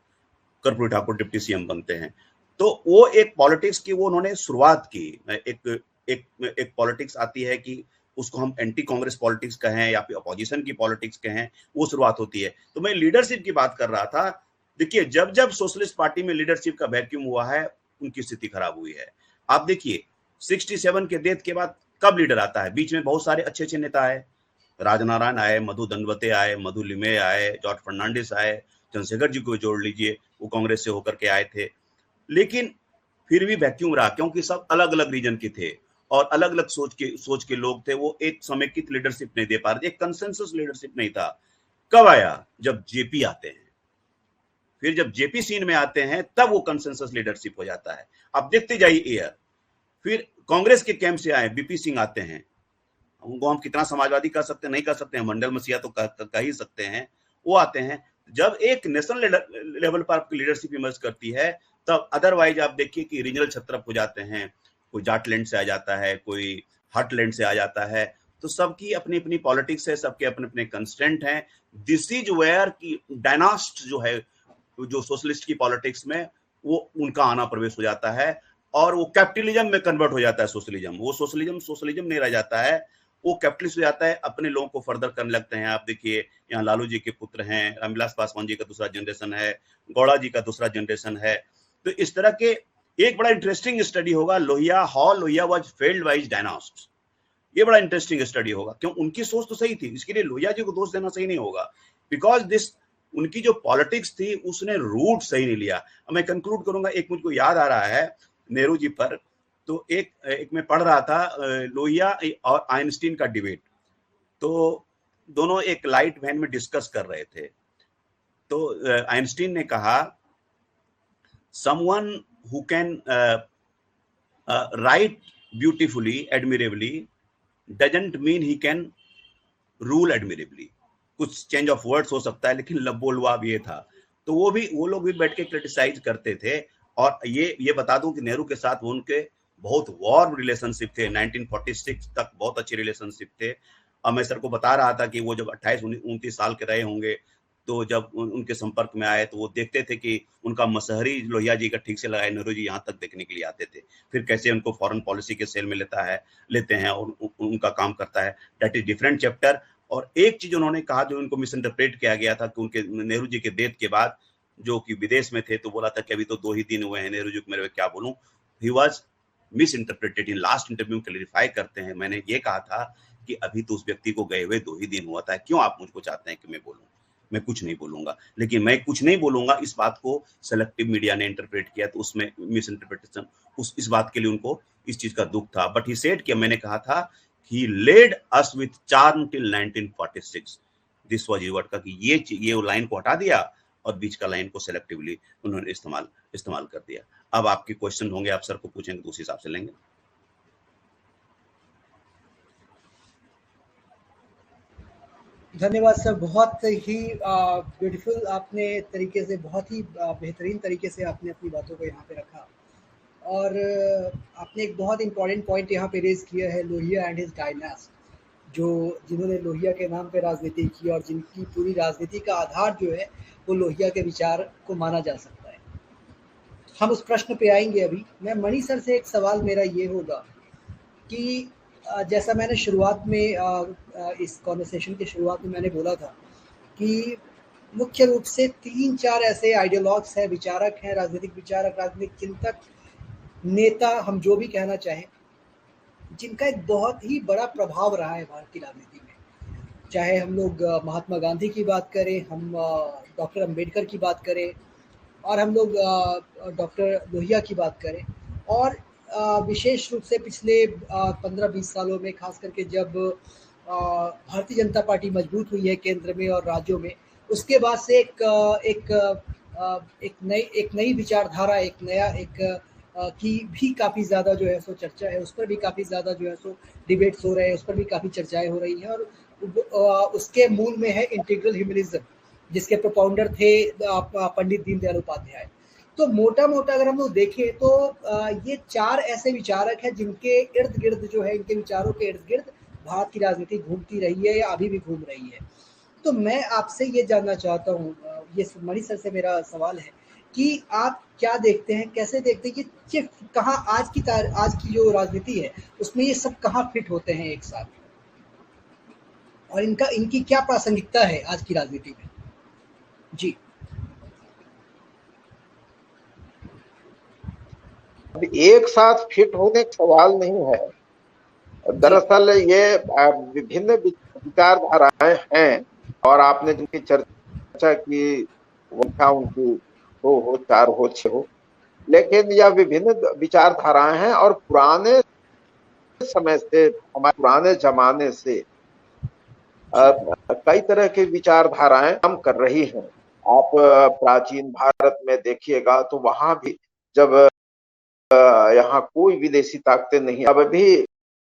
कर्पूरी ठाकुर डिप्टी सीएम बनते हैं। तो वो एक पॉलिटिक्स की वो उन्होंने शुरुआत की। एक पॉलिटिक्स आती है कि उसको हम एंटी कांग्रेस पॉलिटिक्स कहें या फिर अपोजिशन की पॉलिटिक्स कहें, वो शुरुआत होती है। तो मैं लीडरशिप की बात कर रहा था। देखिए, जब जब सोशलिस्ट पार्टी में लीडरशिप का वैक्यूम हुआ है, उनकी स्थिति खराब हुई है। आप देखिए 67 के डेथ के बाद कब लीडर आता है? बीच में बहुत सारे अच्छे नेता आए, राजनारायण आए, मधु दंडवते आए, मधु लिमे आए, जॉर्ज फर्नांडिस आए, चंद्रशेखर जी को जोड़ लीजिए, वो कांग्रेस से होकर के आए थे। लेकिन फिर भी वैक्यूम रहा, क्योंकि सब अलग अलग रीजन के थे और अलग अलग सोच के लोग थे। वो एक समेकित लीडरशिप नहीं दे पा रहे, एक कंसेंसस लीडरशिप नहीं था। कब आया? जब जेपी आते हैं। फिर जब जेपी सीन में आते हैं, तब वो कंसेंसस लीडरशिप हो जाता है। अब देखते जाइए ईयर। फिर कांग्रेस के कैंप से आए, बीपी सिंह आते हैं। उनको हम कितना समाजवादी कर सकते हैं, नहीं कर सकते हैं, मंडल मसीहा तो कह ही सकते हैं। वो आते हैं। जब एक नेशनल लेवल पर आपकी लीडरशिप इमर्ज करती है, तब अदरवाइज आप देखिए कि रीजनल छत्रप हो जाते हैं। कोई जाटलैंड से आ जाता है, कोई हटलैंड से आ जाता है। तो सबकी अपनी अपनी पॉलिटिक्स है, सबके अपने अपने कंस्टेंट हैं। दिस इज वेयर की डायनास्ट जो है, जो सोशलिस्ट की पॉलिटिक्स में, वो उनका आना प्रवेश हो जाता है और वो कैपिटलिज्म में कन्वर्ट हो जाता है। सोशलिज्म, वो सोशलिज्म नहीं रह जाता है, वो कैपिटलिस्ट हो जाता है। अपने लोगों को फर्दर करने लगते हैं। आप देखिए, यहाँ लालू जी के पुत्र हैं, रामविलास पासवान जी का दूसरा जनरेशन है, गौड़ा जी का दूसरा जनरेशन है। तो इस तरह के एक बड़ा इंटरेस्टिंग स्टडी होगा, Lohia how Lohia was failed by his dynast. ये बड़ा इंटरेस्टिंग स्टडी होगा, क्यों? उनकी सोच तो सही थी, इसके लिए लोहिया जी को दोष देना सही नहीं होगा, बिकॉज दिस उनकी जो पॉलिटिक्स थी उसने रूट सही नहीं लिया। मैं कंक्लूड करूंगा, एक मुझको याद आ रहा है नेहरू जी पर। तो एक मैं पढ़ रहा था लोहिया और आइंस्टीन का डिबेट। तो दोनों एक लाइट वैन में डिस्कस कर रहे थे। तो आइंस्टीन ने कहा, someone who can write beautifully, admirably, doesn't mean he can rule admirably. कुछ चेंज ऑफ वर्ड्स हो सकता है, लेकिन बोलवाब ये था। तो वो लोग भी बैठ के क्रिटिसाइज करते थे। और ये बता दूं कि नेहरू के साथ उनके बहुत वार्म रिलेशनशिप थे। 1946 तक बहुत अच्छे रिलेशनशिप थे। और मैं सर को बता रहा था कि वो जब 28-29 साल के रहे होंगे, तो जब उनके संपर्क में आए तो वो देखते थे कि उनका मसहरी लोहिया जी का ठीक से लगाए, नेहरू जी यहाँ तक देखने के लिए आते थे। फिर कैसे उनको फॉरेन पॉलिसी के सेल में लेते हैं और उनका काम करता है, दैट इज डिफरेंट चैप्टर। और एक चीज उन्होंने कहा जो उनको मिस इंटरप्रेट किया गया था, कि उनके नेहरू जी के डेथ के बाद, जो कि विदेश में थे, तो बोला था कि अभी तो 2 ही दिन हुए हैं नेहरू जी को, मेरे क्या बोलूं, he was miss interpreted in last interview clarify करते हैं। मैंने ये कहा था कि अभी तो उस व्यक्ति को गए हुए 2 ही दिन हुआ था, क्यों आप मुझको चाहते हैं कि मैं बोलूं? मैं कुछ नहीं बोलूंगा, लेकिन मैं कुछ नहीं बोलूंगा इस बात को सेलेक्टिव मीडिया ने इंटरप्रेट किया, तो उसमें मिस इंटरप्रिटेशन, इस बात के लिए उनको इस चीज का दुख था। बट ही सेड कि मैंने कहा था he led us with charm till 1946, this was your का, कि ये लाइन को हटा दिया और बीच का लाइन को सेलेक्टिवली उन्होंने इस्तेमाल कर दिया। अब आपके क्वेश्चन होंगे, आप सर को पूछेंगे तो उस हिसाब से लेंगे। धन्यवाद सर, बहुत ही ब्यूटीफुल आपने तरीके से, बहुत ही बेहतरीन तरीके से आपने अपनी बातों को यहाँ पे रखा। और आपने एक बहुत इंपॉर्टेंट पॉइंट यहाँ पे रेज किया है, लोहिया एंड हिज डायनास्ट, जिन्होंने लोहिया के नाम पे राजनीति की और जिनकी पूरी राजनीति का आधार जो है वो लोहिया के विचार को माना जा सकता है। हम उस प्रश्न पे आएंगे अभी। मैं मणि सर से एक सवाल मेरा ये होगा कि जैसा मैंने शुरुआत में इस कॉन्वर्सेशन की शुरुआत में मैंने बोला था कि मुख्य रूप से 3-4 ऐसे आइडियोलॉग्स हैं, विचारक हैं, राजनीतिक विचारक, राजनीतिक चिंतक, नेता, हम जो भी कहना चाहें, जिनका एक बहुत ही बड़ा प्रभाव रहा है भारत की राजनीति में। चाहे हम लोग महात्मा गांधी की बात करें, हम डॉक्टर अंबेडकर की बात करें, और हम लोग डॉक्टर लोहिया की बात करें, और विशेष रूप से पिछले 15-20 सालों में, खास करके जब भारतीय जनता पार्टी मजबूत हुई है केंद्र में और राज्यों में, उसके बाद से एक नई विचारधारा, की भी काफ़ी ज़्यादा जो है सो चर्चा है, उस पर भी काफ़ी ज़्यादा जो है सो डिबेट्स हो रहे हैं, उस पर भी काफ़ी चर्चाएं हो रही हैं। और उसके मूल में है इंटीग्रल ह्यूमनिज्म, जिसके प्रोपाउंडर थे पंडित दीनदयाल उपाध्याय। तो मोटा मोटा अगर हम लोग देखें तो ये 4 ऐसे विचारक हैं जिनके इर्द गिर्द जो है, इनके विचारों के इर्द गिर्द भारत की राजनीति घूमती रही है या अभी भी घूम रही है। तो मैं आपसे ये जानना चाहता हूँ, ये मणि सर से मेरा सवाल है कि आप क्या देखते हैं, कैसे देखते हैं कि कहाँ आज की जो राजनीति है उसमें ये सब कहाँ फिट होते हैं एक साथ, और इनकी क्या प्रासंगिकता है आज की राजनीति में? जी। अब एक साथ फिट होने का सवाल नहीं है। दरअसल ये विभिन्न विचारधाराएं हैं, और आपने जिनकी चर्चा की वो उनकी हो 4 हो 6 हो, लेकिन यह विभिन्न विचारधाराएं हैं और पुराने समय से, हमारे पुराने जमाने से कई तरह की विचारधाराएं काम कर रही हैं। आप प्राचीन भारत में देखिएगा तो वहां भी जब यहाँ कोई विदेशी ताकतें नहीं, अब भी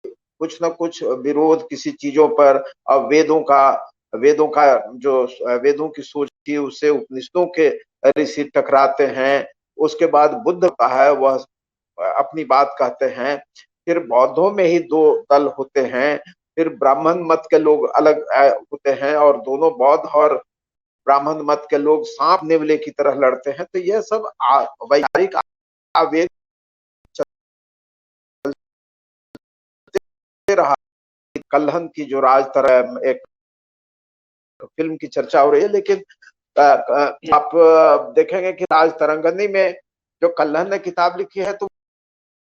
कुछ न कुछ विरोध किसी चीजों पर, अब वेदों की सोच थी उससे उपनिषदों के ऋषि टकराते हैं। उसके बाद बुद्ध का है, वह अपनी बात कहते हैं। फिर बौद्धों में ही 2 दल होते हैं। फिर ब्राह्मण मत के लोग अलग होते हैं, और दोनों बौद्ध और ब्राह्मण मत के लोग सांप नेवले की तरह लड़ते हैं। तो यह सब वैचारिक आवेग रहा। कल्हन की जो राज तरह एक फिल्म की चर्चा हो रही है, लेकिन आप देखेंगे कि राज तरंगनी में जो कल्हन ने किताब लिखी है, तो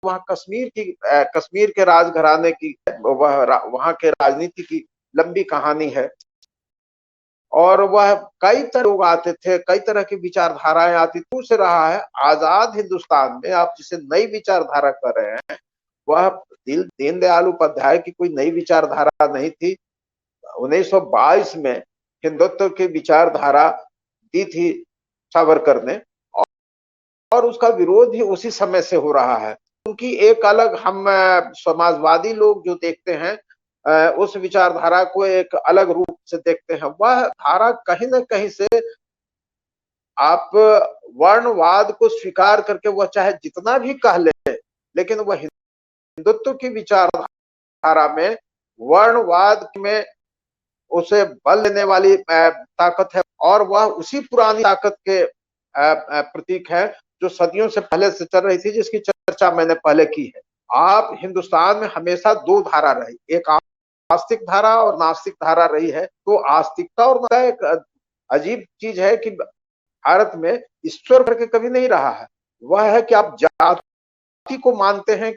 वहाँ कश्मीर के राजघराने की, वहाँ के राजनीति की लंबी कहानी है। और वह कई तरह लोग आते थे, कई तरह की विचारधाराएं आती थी। से रहा है आजाद हिंदुस्तान में आप जिसे नई विचारधारा कर रहे हैं, वह दीनदयाल उपाध्याय की कोई नई विचारधारा नहीं थी। 1922 में हिंदुत्व की विचारधारा दी थी सावरकर ने, और उसका विरोध ही उसी समय से हो रहा है। क्योंकि एक अलग, हम समाजवादी लोग जो देखते हैं उस विचारधारा को एक अलग रूप से देखते हैं। वह धारा कहीं न कहीं से आप वर्णवाद को स्वीकार करके वह चाहे जितना भी कह ले, लेकिन वह हिंदुत्व की विचारधारा में, वर्णवाद में उसे बल देने वाली ताकत है, और वह उसी पुरानी ताकत के प्रतीक है जो सदियों से पहले से चल रही थी, जिसकी चर्चा मैंने पहले की है। आप हिंदुस्तान में हमेशा 2 धारा रही, एक आस्तिक धारा और नास्तिक धारा रही है। तो आस्तिकता और एक अजीब चीज है कि भारत में ईश्वर करके कभी नहीं रहा है। वह है कि आप जाति को मानते हैं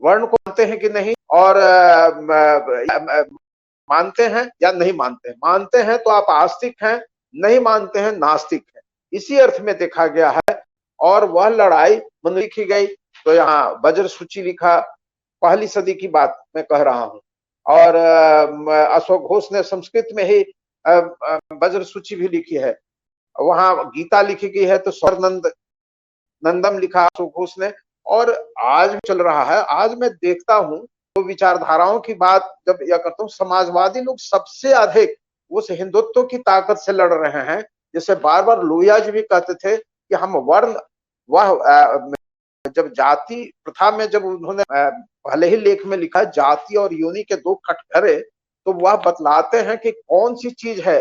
वर्ण को मानते हैं कि नहीं, और मानते हैं या नहीं मानते हैं तो आप आस्तिक हैं, नहीं मानते हैं नास्तिक हैं, इसी अर्थ में देखा गया है। और वह लड़ाई मन लिखी गई, तो यहाँ वज्र सूची लिखा, पहली सदी की बात मैं कह रहा हूं। और अशोक घोष ने संस्कृत में ही वज्र सूची भी लिखी है, वहां गीता लिखी गई है, तो स्वर्नंद नंदम लिखा अशोक घोष ने। और आज चल रहा है, आज मैं देखता हूं तो विचारधाराओं की बात जब यह करता हूं, समाजवादी लोग सबसे अधिक उस हिंदुत्व की ताकत से लड़ रहे हैं। जैसे बार बार लोहिया जी भी कहते थे कि हम वर्ण, वह जब जाति प्रथा में, जब उन्होंने पहले ही लेख में लिखा जाति और योनि के दो कटघरे, तो वह बतलाते हैं कि कौन सी चीज है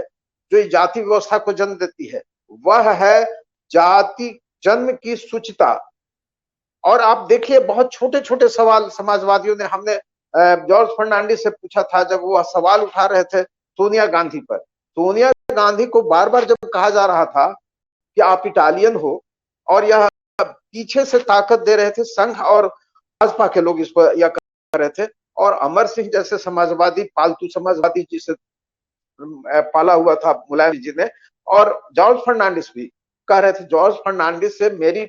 जो इस जाति व्यवस्था को जन्म देती है, वह है जाति जन्म की सूचिता। और आप देखिए बहुत छोटे छोटे सवाल समाजवादियों ने, हमने जॉर्ज फर्नांडिस से पूछा था जब वो सवाल उठा रहे थे सोनिया गांधी पर। सोनिया गांधी को बार बार जब कहा जा रहा था कि आप इटालियन हो, और यह पीछे से ताकत दे रहे थे संघ और भाजपा के लोग, इस पर यह कर रहे थे। और अमर सिंह जैसे समाजवादी, पालतू समाजवादी जिसे पाला हुआ था मुलायम जी ने, और जॉर्ज फर्नांडिस भी कह रहे थे। जॉर्ज फर्नांडिस से मेरी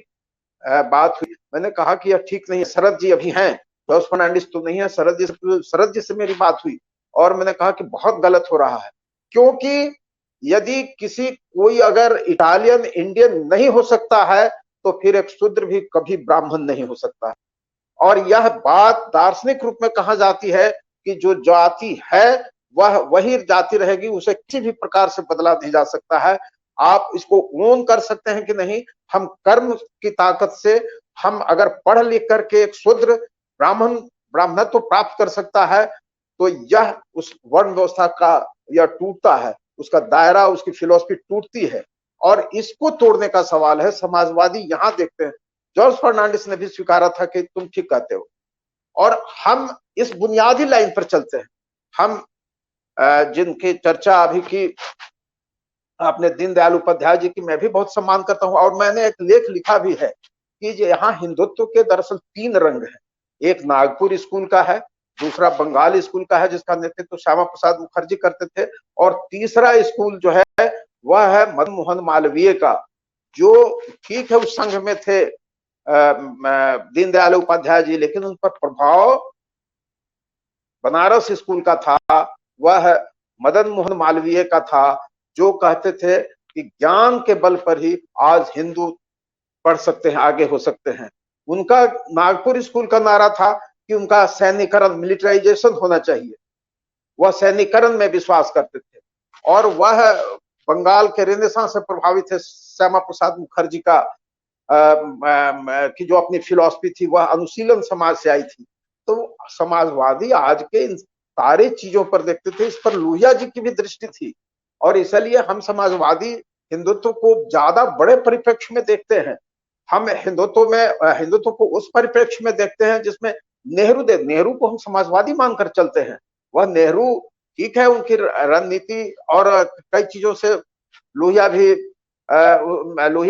बात हुई, मैंने कहा कि यह ठीक नहीं है, शरद जी अभी हैं, जॉर्ज फर्नांडिस तो नहीं है, शरद जी से मेरी बात हुई, और मैंने कहा कि बहुत गलत हो रहा है, क्योंकि यदि कोई अगर इटालियन इंडियन नहीं हो सकता है, तो फिर एक शूद्र भी कभी ब्राह्मण नहीं हो सकता है। और यह बात दार्शनिक रूप में कहा जाती है कि जो जाति है वह वही जाति रहेगी, उसे किसी भी प्रकार से बदला नहीं जा सकता है। आप इसको ओन कर सकते हैं कि नहीं, हम कर्म की ताकत से, हम अगर पढ़ लिख करके एक शूद्र ब्राह्मणत्व प्राप्त कर सकता है, तो यह उस वर्ण व्यवस्था का यह टूटता है, उसका दायरा, उसकी फिलॉसफी टूटती है, और इसको तोड़ने का सवाल है। समाजवादी यहां देखते हैं, जॉर्ज फर्नांडिस ने भी स्वीकारा था कि तुम ठीक कहते हो, और हम इस बुनियादी लाइन पर चलते हैं। हम जिनकी चर्चा अभी की आपने, दीनदयाल उपाध्याय जी की मैं भी बहुत सम्मान करता हूं, और मैंने एक लेख लिखा भी है कि यहाँ हिंदुत्व के दरअसल 3 रंग हैं। एक नागपुर स्कूल का है, दूसरा बंगाल स्कूल का है जिसका नेतृत्व श्यामा प्रसाद मुखर्जी करते थे, और तीसरा स्कूल जो है वह है मदन मोहन मालवीय का, जो ठीक है उस संघ में थे दीनदयाल उपाध्याय जी, लेकिन उन पर प्रभाव बनारस स्कूल का था, वह मदन मोहन मालवीय का था, जो कहते थे कि ज्ञान के बल पर ही आज हिंदू पढ़ सकते हैं, आगे हो सकते हैं। उनका नागपुर स्कूल का नारा था कि उनका सैनिकरण, मिलिटराइजेशन होना चाहिए, वह सैनिकरण में विश्वास करते थे। और वह बंगाल के रेनेसांस से प्रभावित है, श्यामा प्रसाद मुखर्जी का की जो अपनी फिलॉसफी थी वह अनुशीलन समाज से आई थी। तो समाजवादी आज के इन सारी चीजों पर देखते थे, इस पर लोहिया जी की भी दृष्टि थी, और इसलिए हम समाजवादी हिंदुत्व को ज्यादा बड़े परिप्रेक्ष्य में देखते हैं। हम हिंदुत्व को उस परिप्रेक्ष्य में देखते हैं जिसमें नेहरू को हम समाजवादी मानकर चलते हैं। वह नेहरू ठीक है, उनकी रणनीति और कई चीजों से लोहिया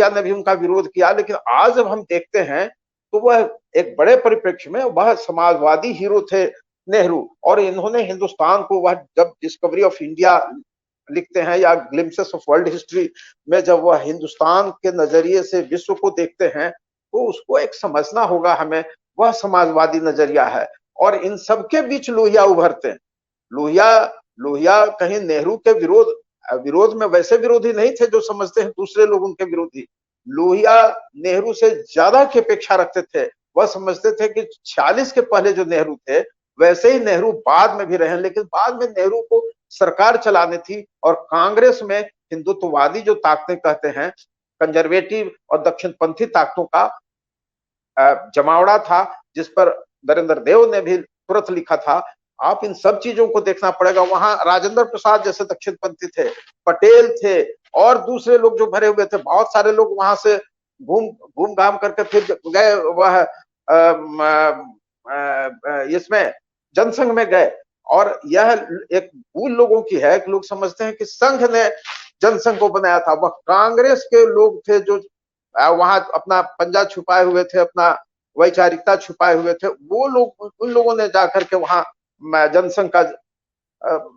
ने भी उनका विरोध किया, लेकिन आज जब हम देखते हैं तो वह एक बड़े परिप्रेक्ष्य में वह समाजवादी हीरो थे नेहरू। और इन्होंने हिंदुस्तान को, वह जब डिस्कवरी ऑफ इंडिया लिखते हैं या ग्लिम्पसेस ऑफ वर्ल्ड हिस्ट्री में, जब वह हिंदुस्तान के नजरिए से विश्व को देखते हैं, तो उसको एक समझना होगा हमें, वह समाजवादी नजरिया है। और इन सबके बीच लोहिया उभरते हैं। लोहिया कहीं नेहरू के विरोध में वैसे विरोधी नहीं थे जो समझते हैं दूसरे लोग उनके विरोधी। लोहिया नेहरू से ज्यादा की अपेक्षा रखते थे, वह समझते थे कि 46 के पहले जो नेहरू थे वैसे ही नेहरू बाद में भी रहे, लेकिन बाद में नेहरू को सरकार चलानी थी, और कांग्रेस में हिंदुत्ववादी जो ताकतें कहते हैं, कंजर्वेटिव और दक्षिणपंथी ताकतों का जमावड़ा था, जिस पर नरेंद्र देव ने भी तुरंत लिखा था। आप इन सब चीजों को देखना पड़ेगा। वहां राजेंद्र प्रसाद जैसे दक्षिणपंथी थे, पटेल थे, और दूसरे लोग जो भरे हुए थे, बहुत सारे लोग वहां से घूम घाम करके फिर गए, वह इसमें जनसंघ में गए। और यह एक भूल लोगों की है कि लोग समझते हैं कि संघ ने जनसंघ को बनाया था। वह कांग्रेस के लोग थे जो वहां अपना पंजा छुपाए हुए थे, अपना वैचारिकता छुपाए हुए थे, वो लोग, उन लोगों ने जाकर के वहां जनसंघ का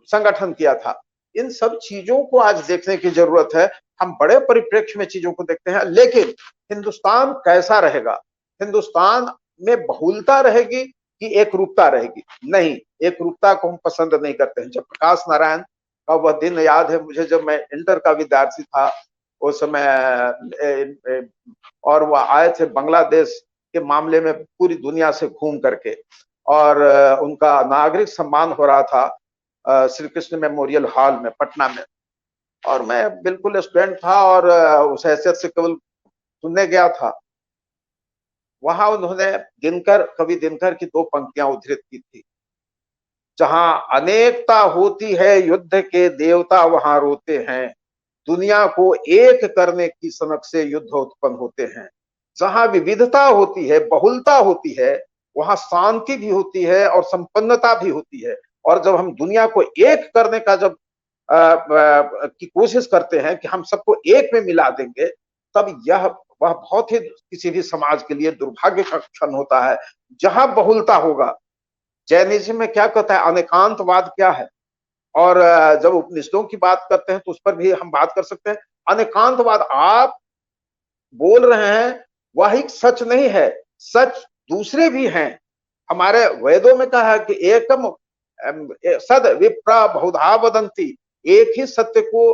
संगठन किया था। इन सब चीजों को आज देखने की जरूरत है। हम बड़े परिप्रेक्ष्य में चीजों को देखते हैं, लेकिन हिंदुस्तान कैसा रहेगा? हिंदुस्तान में बहुलता रहेगी कि एक रूपता रहेगी? नहीं, एक रूपता को हम पसंद नहीं करते हैं। जब प्रकाश नारायण का वह दिन याद है मुझे, जब मैं इंटर का विद्यार्थी था उस समय, और वह आए थे बांग्लादेश के मामले में पूरी दुनिया से घूम करके, और उनका नागरिक सम्मान हो रहा था श्री कृष्ण मेमोरियल हॉल में पटना में, और मैं बिल्कुल स्टूडेंट था और उस हैसियत से केवल सुनने गया था। वहां उन्होंने कवि दिनकर की 2 पंक्तियां उद्धृत की थी, जहां अनेकता होती है युद्ध के देवता वहां रोते हैं, दुनिया को एक करने की सनक से युद्ध उत्पन्न होते हैं। जहां विविधता होती है, बहुलता होती है, वहां शांति भी होती है और संपन्नता भी होती है। और जब हम दुनिया को एक करने का जब की कोशिश करते हैं कि हम सबको एक में मिला देंगे, तब वह बहुत ही किसी भी समाज के लिए दुर्भाग्य का क्षण होता है। जहां बहुलता होगा, जैनिज्म में क्या कहता है, अनेकांतवाद क्या है? और जब उपनिषदों की बात करते हैं तो उस पर भी हम बात कर सकते हैं। अनेकांतवाद आप बोल रहे हैं वह एक सच नहीं है, सच दूसरे भी हैं। हमारे वेदों में कहा है कि एकम सद विप्रा बहुधा वदंती, एक ही सत्य को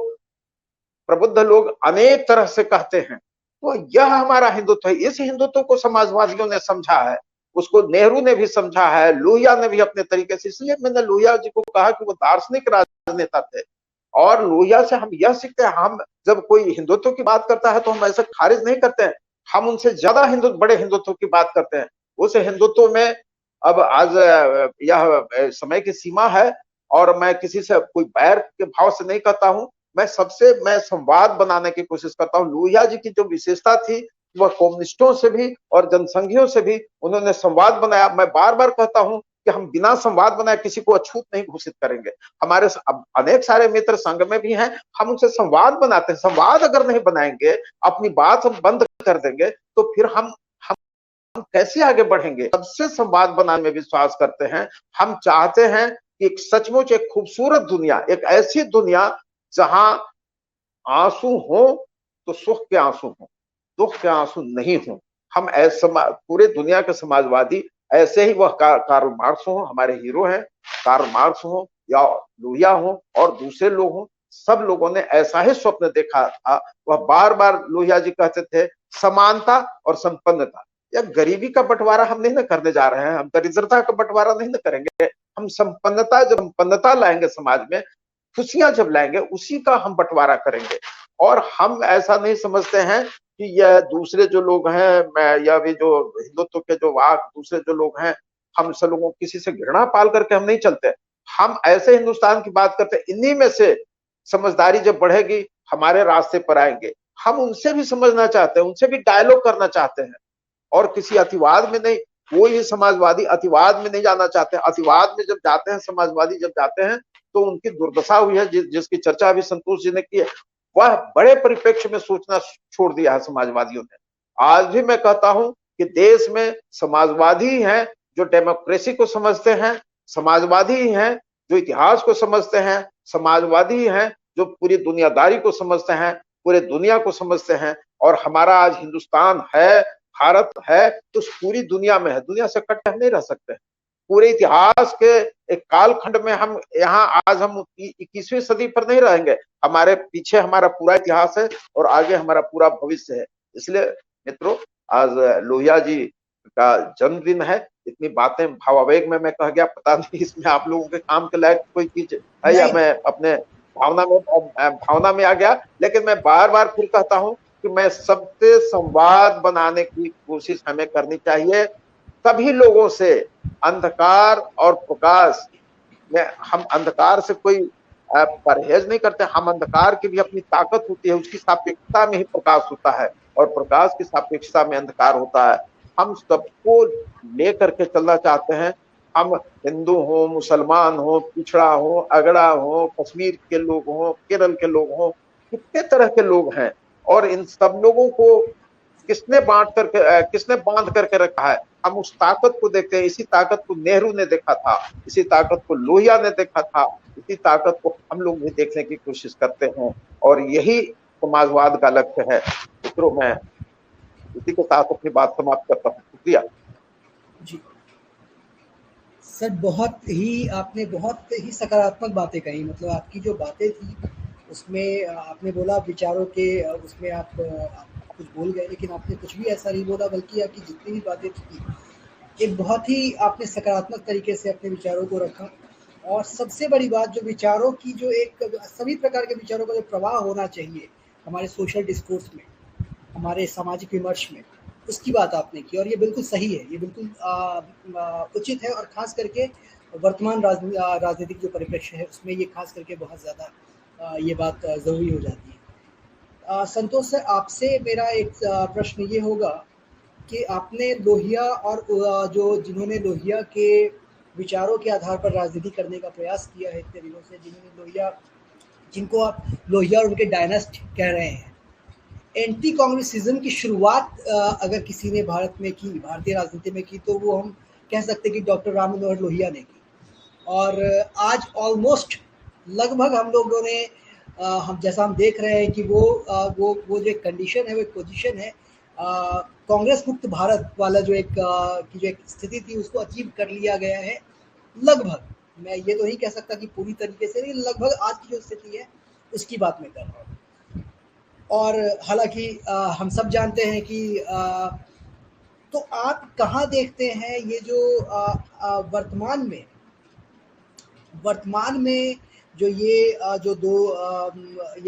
प्रबुद्ध लोग अनेक तरह से कहते हैं। तो यह हमारा हिंदुत्व है। इस हिंदुत्व को समाजवादियों ने समझा है, उसको नेहरू ने भी समझा है, लोहिया ने भी अपने तरीके से। इसलिए मैंने लोहिया जी को कहा कि वो दार्शनिक राजनेता थे, और लोहिया से हम यह सीखते हैं। हम जब कोई हिंदुत्व की बात करता है तो हम ऐसे खारिज नहीं करते हैं, हम उनसे ज्यादा बड़े हिंदुत्व की बात करते हैं। उस हिंदुत्व में अब आज यह समय की सीमा है, और मैं किसी से कोई बैर के भाव से नहीं कहता हूं, मैं संवाद बनाने की कोशिश करता हूं। लोहिया जी की जो विशेषता थी, वह कम्युनिस्टों से भी और जनसंघियों से भी उन्होंने संवाद बनाया। मैं बार बार कहता हूं कि हम बिना संवाद बनाए किसी को अछूत नहीं घोषित करेंगे। हमारे अनेक सारे मित्र संघ में भी हैं, हम उनसे संवाद बनाते हैं। संवाद अगर नहीं बनाएंगे, अपनी बात हम बंद कर देंगे, तो फिर हम कैसे आगे बढ़ेंगे? सबसे संवाद बनाने में विश्वास करते हैं। हम चाहते हैं कि एक सचमुच एक खूबसूरत दुनिया, एक ऐसी दुनिया जहां आंसू हो तो सुख के आंसू हो, दुख के आंसू नहीं हो। हम ऐसे पूरे दुनिया के समाजवादी ऐसे ही, वह कार्ल मार्क्स हो, हमारे हीरो हैं, कार्ल मार्क्स हो या लोहिया हो और दूसरे लोग हो, सब लोगों ने ऐसा ही स्वप्न देखा था। वह बार बार लोहिया जी कहते थे, समानता और संपन्नता। या गरीबी का बंटवारा हम नहीं न करने जा रहे हैं, हम दरिद्रता का बंटवारा नहीं न करेंगे। हम संपन्नता लाएंगे समाज में, खुशियां जब लाएंगे, उसी का हम बंटवारा करेंगे। और हम ऐसा नहीं समझते हैं कि यह दूसरे जो लोग हैं, या भी जो हिंदुत्व के जो वाक दूसरे जो लोग हैं, हम सब लोगों किसी से घृणा पाल करके हम नहीं चलते। हम ऐसे हिंदुस्तान की बात करते हैं, इन्हीं में से समझदारी जब बढ़ेगी, हमारे रास्ते पर आएंगे। हम उनसे भी समझना चाहते हैं, उनसे भी डायलॉग करना चाहते हैं, और किसी अतिवाद में नहीं। कोई भी समाजवादी अतिवाद में नहीं जाना चाहते। अतिवाद में जब जाते हैं समाजवादी, जब जाते हैं तो उनकी दुर्दशा हुई है, जिसकी चर्चा अभी संतोष जी ने की है। वह बड़े परिप्रेक्ष्य में सोचना छोड़ दिया है समाजवादियों ने। आज भी मैं कहता हूं कि देश में समाजवादी ही हैं जो डेमोक्रेसी को समझते हैं, समाजवादी ही हैं जो इतिहास को समझते हैं, समाजवादी ही हैं जो पूरी दुनियादारी को समझते हैं, पूरे दुनिया को समझते हैं। और हमारा आज हिंदुस्तान है, भारत है, तो पूरी दुनिया में है। दुनिया से कट हम नहीं रह सकते। पूरे इतिहास के एक कालखंड में हम यहाँ आज हम 21वीं सदी पर नहीं रहेंगे। हमारे पीछे हमारा पूरा इतिहास है और आगे हमारा पूरा भविष्य है। इसलिए मित्रों, आज लोहिया जी का जन्मदिन है। इतनी बातें भावावेग में मैं कह गया, पता नहीं इसमें आप लोगों के काम के लायक कोई चीज है या मैं अपने भावना में आ गया। लेकिन मैं बार बार फिर कहता हूं कि मैं सबसे संवाद बनाने की कोशिश हमें करनी चाहिए। सभी लोगों से, अंधकार और प्रकाश में, हम अंधकार से कोई परहेज नहीं करते। हम अंधकार की भी अपनी ताकत होती है, उसकी सापेक्षता में ही प्रकाश होता है, और प्रकाश की सापेक्षता में अंधकार होता है। हम सबको लेकर के चलना चाहते हैं। हम हिंदू हो, मुसलमान हो, पिछड़ा हो, अगड़ा हो, कश्मीर के लोग हो, केरल के लोग हो, कितने तरह के लोग हैं, और इन सब लोगों को किसने बांध करके रखा है? हम उस ताकत को देखते हैं। इसी ताकत को नेहरू ने देखा था, इसी ताकत को लोहिया ने देखा था, इसी ताकत को हम लोग भी देखने की कोशिश करते हैं, और यही समाजवाद का लक्ष्य है। मित्रों, मैं इसी के साथ अपनी बात समाप्त करता हूँ। शुक्रिया जी सर, आपने बहुत ही सकारात्मक बातें कही। मतलब आपकी जो बातें थी उसमें आपने बोला विचारों के उसमें आप कुछ बोल गए, लेकिन आपने कुछ भी ऐसा नहीं बोला, बल्कि आपकी जितनी भी बातें थी एक बहुत ही आपने सकारात्मक तरीके से अपने विचारों को रखा। और सबसे बड़ी बात, जो विचारों की जो एक सभी प्रकार के विचारों का जो प्रवाह होना चाहिए हमारे सोशल डिस्कोर्स में, हमारे सामाजिक विमर्श में, उसकी बात आपने की, और ये बिल्कुल सही है, ये बिल्कुल उचित है। और ख़ास करके वर्तमान राजनीतिक जो परिप्रेक्ष्य है उसमें ये खास करके बहुत ज़्यादा ये बात ज़रूरी हो जाती है। संतोष सर, आपसे मेरा एक प्रश्न ये होगा कि आपने लोहिया और जो जिन्होंने लोहिया के विचारों के आधार पर राजनीति करने का प्रयास किया है इतने दिनों से, जिनको आप लोहिया और उनके डायनेस्ट कह रहे हैं, एंटी कांग्रेसिज्म की शुरुआत अगर किसी ने भारत में की, भारतीय राजनीति में की, तो वो हम कह सकते हैं कि डॉक्टर राम मनोहर लोहिया ने की। और आज ऑलमोस्ट लगभग हम लोगों ने हम जैसा हम देख रहे हैं कि वो जो एक कंडीशन है, वो एक पोजीशन है, कांग्रेस मुक्त भारत वाला जो एक स्थिति थी, उसको अचीव कर लिया गया है लगभग। मैं ये तो नहीं कह सकता कि पूरी तरीके से, लेकिन लगभग आज की जो स्थिति है उसकी बात मैं कर रहा हूँ। और हालांकि हम सब जानते हैं कि तो आप कहाँ देखते हैं ये जो वर्तमान में जो ये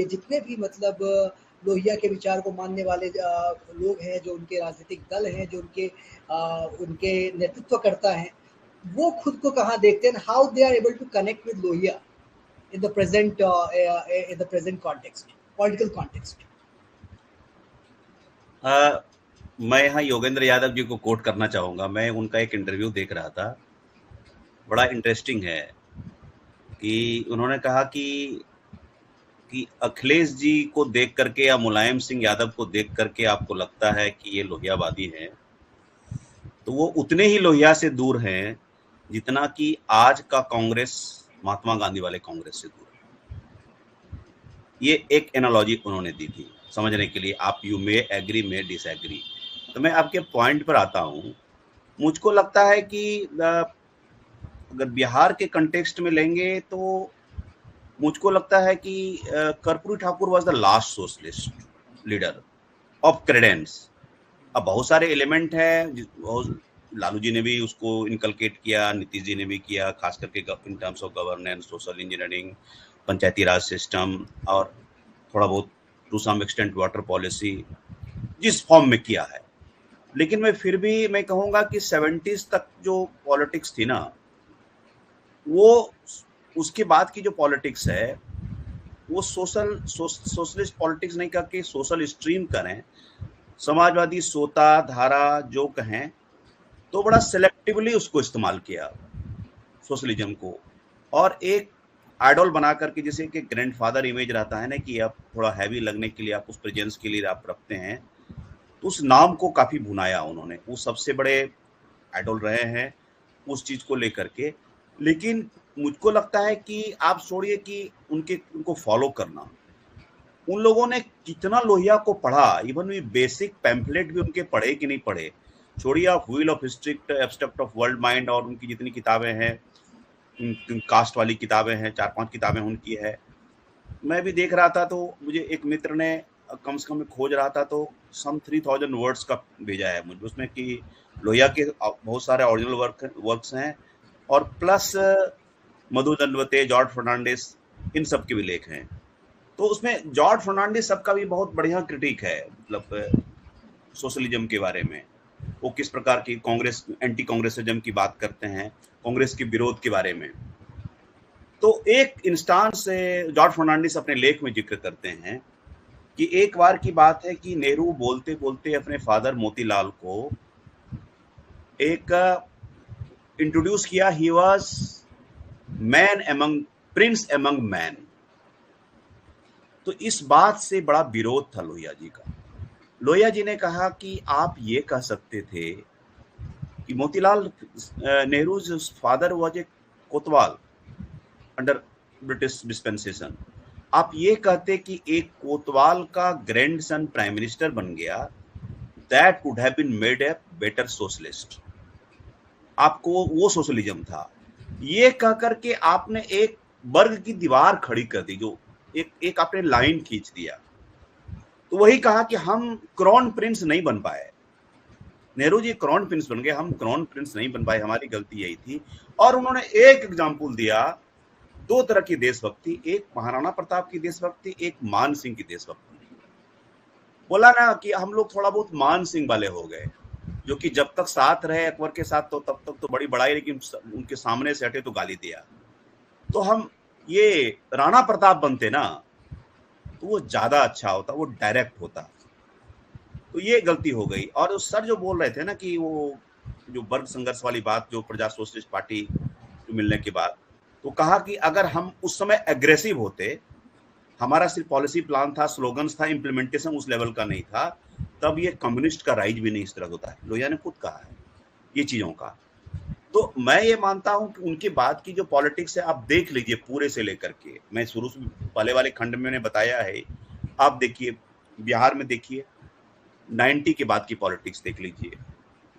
जितने भी मतलब लोहिया के विचार को मानने वाले लोग हैं, जो उनके राजनीतिक दल हैं, जो उनके नेतृत्व करता है, वो खुद को कहाँ देखते हैं? How they are able to connect with Lohia in the present context, political context? मैं यहाँ योगेंद्र यादव जी को कोट करना चाहूँगा। मैं उनका एक इंटरव्यू देख रहा था, बड़ा इंटरेस्टिंग है कि उन्होंने कहा कि अखिलेश जी को देख करके या मुलायम सिंह यादव को देख करके आपको लगता है कि ये लोहियावादी हैं, तो वो उतने ही लोहिया से दूर हैं जितना कि आज का कांग्रेस महात्मा गांधी वाले कांग्रेस से दूर है। ये एक एनालॉजी उन्होंने दी थी समझने के लिए। आप you may agree may disagree. तो मैं आपके पॉइंट पर आता हूँ। मुझको लगता है कि अगर बिहार के कंटेक्स्ट में लेंगे तो मुझको लगता है कि Karpoori Thakur was the last socialist leader of Credence. अब बहुत सारे एलिमेंट हैं, लालू जी ने भी उसको इनकलकेट किया, नीतीश जी ने भी किया, खास करके in terms of governance, social engineering, Panchayati Raj system, और थोड़ा बहुत to some extent water policy जिस फॉर्म में किया है। लेकिन मैं फिर भी मैं कहूँगा कि 70s तक जो पॉलिटिक्स थी ना, वो उसके बाद की जो पॉलिटिक्स है वो सोशलिस्ट पॉलिटिक्स नहीं करके सोशल स्ट्रीम करें, समाजवादी सोता धारा जो कहें, तो बड़ा सेलेक्टिवली उसको इस्तेमाल किया सोशलिज्म को, और एक आइडल बना करके, जैसे कि ग्रैंडफादर इमेज रहता है ना कि आप थोड़ा हैवी लगने के लिए आप उस प्रेजेंस के लिए आप रखते हैं, तो उस नाम को काफी भुनाया उन्होंने। वो सबसे बड़े आइडल रहे हैं उस चीज को लेकर के। लेकिन मुझको लगता है कि आप छोड़िए कि उनको फॉलो करना, उन लोगों ने कितना लोहिया को पढ़ा, इवन भी बेसिक पैम्फलेट भी उनके पढ़े कि नहीं पढ़े, छोड़िए आप wheel of history, abstract of world mind, और उनकी जितनी किताबें हैं, कास्ट वाली किताबें हैं, 4-5 किताबें उनकी है। मैं भी देख रहा था तो मुझे एक मित्र ने कम से कम खोज रहा था तो सम 3000 वर्ड्स का भेजा है मुझे, उसमें कि लोहिया के बहुत सारे ओरिजिनल वर्क्स हैं, और प्लस मधु दंडवते, जॉर्ज फर्नांडिस, इन सब के भी लेख हैं। तो उसमें जॉर्ज फर्नांडिस सबका भी बहुत बढ़िया क्रिटिक है, मतलब सोशलिज्म के बारे में, वो किस प्रकार की कांग्रेस एंटी कांग्रेसिज्म की बात करते हैं, कांग्रेस के विरोध के बारे में। तो एक इंस्टांस से जॉर्ज फर्नांडिस अपने लेख में जिक्र करते हैं कि एक बार की बात है कि नेहरू बोलते बोलते अपने फादर मोतीलाल को एक इंट्रोड्यूस किया, he was man among Prince among man. तो इस बात से बड़ा विरोध था लोहिया जी का। लोहिया जी ने कहा कि आप ये कह सकते थे कि Motilal Nehru's father was a Kotwal under British dispensation. आप ये कहते कि एक कोतवाल का ग्रैंडसन प्राइम मिनिस्टर बन गया, that would have been made a better socialist. आपको वो सोशलिज्म था। ये कह करके आपने एक वर्ग की दीवार खड़ी कर दी, जो एक आपने लाइन खींच दिया। तो वही कहा कि हम क्राउन प्रिंस नहीं बन पाए। नेहरू जी क्राउन प्रिंस बन गए, हम क्राउन प्रिंस नहीं बन पाए, हमारी गलती यही थी। और उन्होंने एक एग्जाम्पल दिया, दो तरह की देशभक्ति, एक महाराणा प्रताप की देशभक्ति, एक मान सिंह की देशभक्ति। बोला ना कि हम लोग थोड़ा बहुत मान सिंह वाले हो गए, जो कि जब तक साथ रहे अकबर के साथ तो तब तक तो बड़ी बड़ाई, लेकिन उनके सामने से हटे तो गाली दिया। तो हम ये राणा प्रताप बनते ना तो वो ज्यादा अच्छा होता, वो डायरेक्ट होता। तो ये गलती हो गई। और सर जो बोल रहे थे ना कि वो जो वर्ग संघर्ष वाली बात, जो प्रजा सोशलिस्ट पार्टी मिलने के बाद, तो कहा कि अगर हम उस समय एग्रेसिव होते, हमारा सिर्फ पॉलिसी प्लान था, स्लोगन्स था, इम्प्लीमेंटेशन उस लेवल का नहीं था, तब ये कम्युनिस्ट का राइज भी नहीं इस तरह होता है। लोहिया ने खुद कहा है ये चीजों का। तो मैं ये मानता हूं कि उनके बाद की जो पॉलिटिक्स है, आप देख लीजिए पूरे से लेकर के, मैं शुरू से पहले वाले खंड में मैंने बताया है, आप देखिए बिहार में, देखिए 90 के बाद की पॉलिटिक्स देख लीजिए।